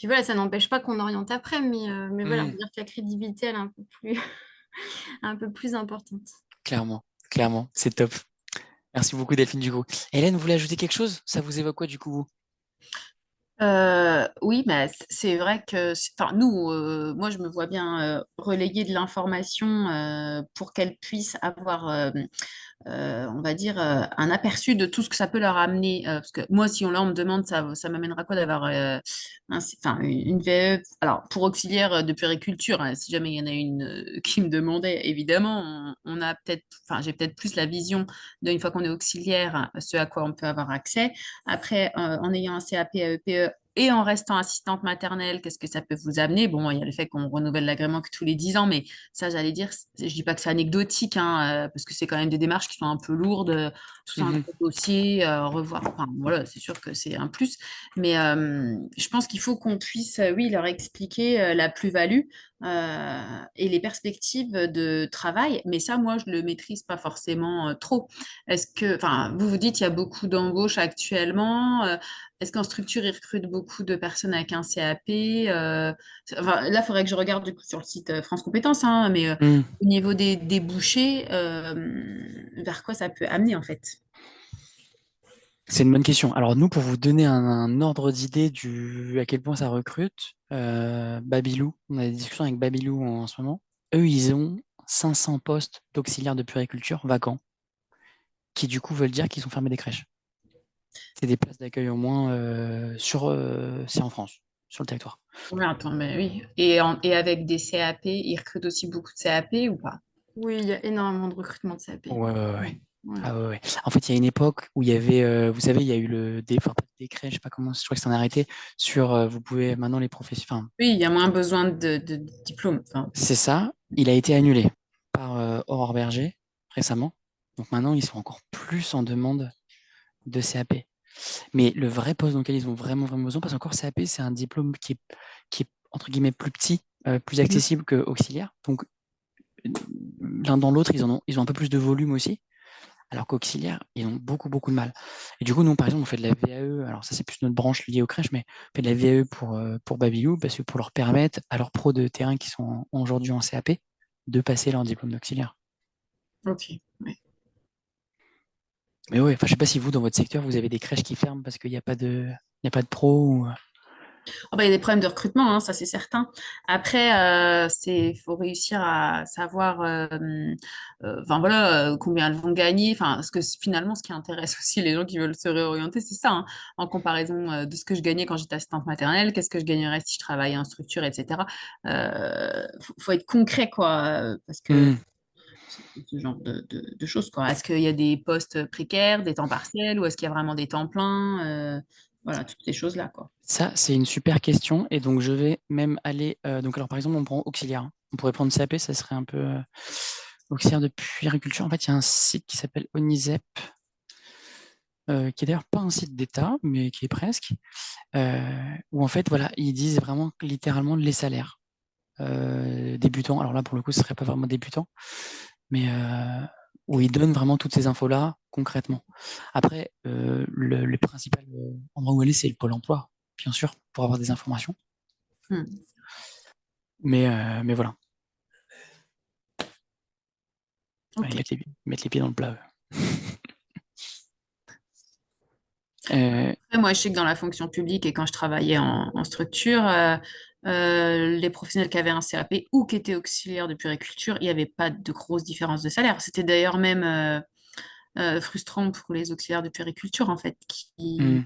voilà, ça n'empêche pas qu'on oriente après, mais voilà, on Hmm. va dire que la crédibilité, elle est un peu plus, un peu plus importante. Clairement, clairement, c'est top. Merci beaucoup, Delphine, du coup. Hélène, vous voulez ajouter quelque chose? Ça vous évoque quoi, du coup, vous? Oui, mais c'est vrai que, enfin, nous, moi, je me vois bien relayer de l'information pour qu'elles puissent avoir on va dire, un aperçu de tout ce que ça peut leur amener. Parce que moi, si on me demande, ça m'amènera quoi d'avoir enfin, une VE, alors pour auxiliaire de puériculture, hein, si jamais il y en a une qui me demandait, évidemment, on a peut-être, enfin, j'ai peut-être plus la vision d'une fois qu'on est auxiliaire, ce à quoi on peut avoir accès. Après, en ayant un CAP, EPE, et en restant assistante maternelle, qu'est-ce que ça peut vous amener? Bon, il y a le fait qu'on renouvelle l'agrément que tous les 10 ans, mais ça, j'allais dire, je dis pas que c'est anecdotique, hein, parce que c'est quand même des démarches qui sont un peu lourdes, tout un Mhm. gros dossier, revoir, enfin, voilà, c'est sûr que c'est un plus, mais je pense qu'il faut qu'on puisse, oui, leur expliquer la plus-value et les perspectives de travail, mais ça, moi, je le maîtrise pas forcément trop. Est-ce que, enfin, vous vous dites, il y a beaucoup d'embauches actuellement. Est-ce qu'en structure, ils recrutent beaucoup de personnes avec un CAP? Enfin, là, il faudrait que je regarde du coup sur le site France Compétences, hein, mais Mhm. au niveau des débouchés, vers quoi ça peut amener en fait? C'est une bonne question. Alors nous, pour vous donner un ordre d'idée à quel point ça recrute, Babylou, on a des discussions avec Babylou en ce moment. Eux, ils ont 500 postes d'auxiliaires de puériculture vacants, qui du coup veulent dire qu'ils ont fermé des crèches. C'est des places d'accueil au moins c'est en France, sur le territoire. Ouais, attends, mais oui. Et avec des CAP, ils recrutent aussi beaucoup de CAP ou pas? Oui, il y a énormément de recrutement de CAP. Ouais, ouais, ouais. Mm. Ouais. Ah ouais, ouais. En fait, il y a une époque où il y avait, vous savez, il y a eu enfin, pas le décret, je sais pas comment, je crois que c'est un arrêté sur, vous pouvez maintenant les professions, enfin, Oui, il y a moins besoin de diplôme. Enfin, c'est ça, il a été annulé par Aurore Berger récemment. Donc maintenant, ils sont encore plus en demande de CAP. Mais le vrai poste dans lequel ils ont vraiment, vraiment besoin, parce qu'encore CAP, c'est un diplôme qui est entre guillemets plus petit, plus accessible que auxiliaire. Donc l'un dans l'autre, ils ont un peu plus de volume aussi. Alors qu'auxiliaire, ils ont beaucoup, beaucoup de mal. Et du coup, nous, par exemple, on fait de la VAE. Alors ça, c'est plus notre branche liée aux crèches, mais on fait de la VAE pour Babylou, parce que pour leur permettre à leurs pros de terrain qui sont aujourd'hui en CAP de passer leur diplôme d'auxiliaire. ok. Ouais. Mais ouais, enfin, je sais pas si vous, dans votre secteur, vous avez des crèches qui ferment parce qu'il n'y a pas de pro ou... Oh bah, il y a des problèmes de recrutement, hein, ça c'est certain. Après, faut réussir à savoir, enfin voilà, combien elles vont gagner. Enfin, parce que finalement, ce qui intéresse aussi les gens qui veulent se réorienter, c'est ça, hein, en comparaison de ce que je gagnais quand j'étais assistante maternelle, qu'est-ce que je gagnerais si je travaillais en structure, etc. Faut être concret, quoi, parce que Hmm. c'est ce genre de choses, quoi. Est-ce qu'il y a des postes précaires, des temps partiels, ou est-ce qu'il y a vraiment des temps pleins? Voilà, toutes ces choses-là, quoi. Ça, c'est une super question. Et donc, je vais même aller... donc, alors, par exemple, on prend auxiliaire, hein. On pourrait prendre CAP, ça serait un peu auxiliaire de puériculture. En fait, il y a un site qui s'appelle Onisep, qui est d'ailleurs pas un site d'État, mais qui est presque, où en fait, voilà, ils disent vraiment littéralement les salaires débutants. Alors là, pour le coup, ce serait pas vraiment débutant, mais où ils donnent vraiment toutes ces infos-là concrètement. Après, le principal endroit où aller, c'est le Pôle emploi, bien sûr, pour avoir des informations. Hmm. Mais voilà, ouais, Ok. mettre les pieds dans le plat. Euh, Après, moi, je sais que dans la fonction publique et quand je travaillais en structure, les professionnels qui avaient un CAP ou qui étaient auxiliaires de puériculture, il n'y avait pas de grosses différences de salaire. C'était d'ailleurs même frustrant pour les auxiliaires de puériculture, en fait, hmm,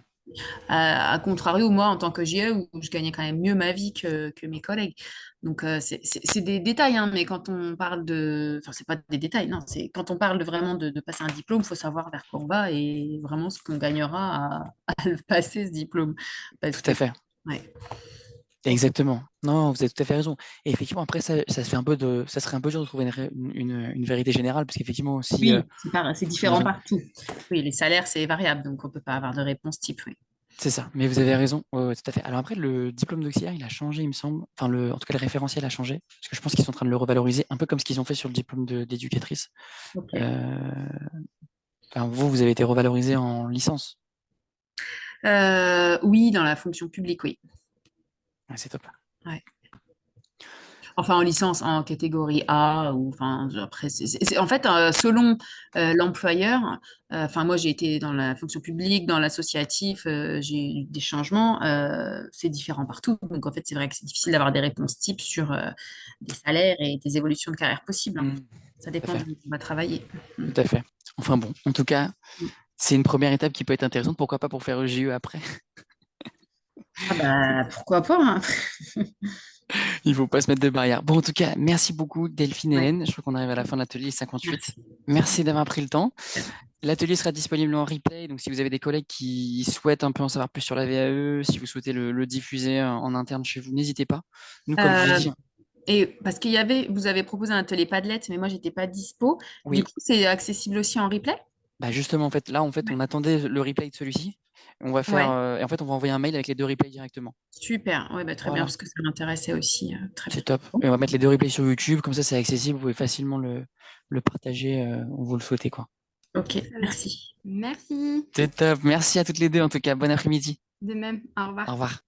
à contrario, moi, en tant que JE, où je gagnais quand même mieux ma vie que mes collègues. Donc, c'est des détails, hein, mais quand on parle de... Enfin, c'est pas des détails, non, c'est quand on parle vraiment de passer un diplôme, il faut savoir vers quoi on va et vraiment ce qu'on gagnera à le passer, ce diplôme. Parce tout à que, fait. ouais. Ok. Exactement. Non, vous avez tout à fait raison. Et effectivement, après, ça se fait un peu ça serait un peu dur de trouver une vérité générale, parce qu'effectivement, aussi, Oui, c'est je différent vous en- partout. Oui, les salaires, c'est variable, donc on peut pas avoir de réponse type, oui. c'est ça. Mais vous avez raison. Ouais, ouais, tout à fait. Alors après, le diplôme d'auxiliaire, il a changé, il me semble. Enfin, en tout cas, le référentiel a changé, parce que je pense qu'ils sont en train de le revaloriser, un peu comme ce qu'ils ont fait sur le diplôme d'éducatrice. Ok. Euh, Enfin, vous avez été revalorisé en licence. Oui, dans la fonction publique, oui. Ouais, c'est top. Ouais. Enfin, en licence, en catégorie A, ou enfin, après, en fait, selon l'employeur, enfin, moi, j'ai été dans la fonction publique, dans l'associatif, j'ai eu des changements, c'est différent partout. Donc, en fait, c'est vrai que c'est difficile d'avoir des réponses types sur des salaires et des évolutions de carrière possibles, hein. Hmm, Ça tout à dépend fait. d'où on va travailler. Mm. Tout à fait. Enfin bon, en tout cas, c'est une première étape qui peut être intéressante. Pourquoi pas pour faire EJE après? Ah bah, pourquoi pas, hein. Il faut pas se mettre de barrière. Bon, en tout cas, merci beaucoup Delphine et Ouais, Hélène. Je crois qu'on arrive à la fin de l'atelier 58. merci. Merci d'avoir pris le temps. L'atelier sera disponible en replay, donc si vous avez des collègues qui souhaitent un peu en savoir plus sur la VAE, si vous souhaitez le diffuser en interne chez vous, n'hésitez pas. Nous, comme je vous ai Euh, dit, et parce vous avez proposé un atelier Padlet, mais moi, j'étais pas dispo. Du oui, coup, c'est accessible aussi en replay? bah justement, en fait, Ouais. on attendait le replay de celui-ci. On va faire, Ouais, et en fait, on va envoyer un mail avec les deux replays directement. super. Ouais, bah, très bien, Voilà, parce que ça m'intéressait aussi. Très bien. c'est top. Et on va mettre les deux replays sur YouTube, comme ça, c'est accessible. Vous pouvez facilement le partager où vous le souhaitez, quoi. Ok, Très bien. merci. Merci. C'est top. Merci à toutes les deux, en tout cas. Bon après-midi. De même. Au Au revoir. revoir.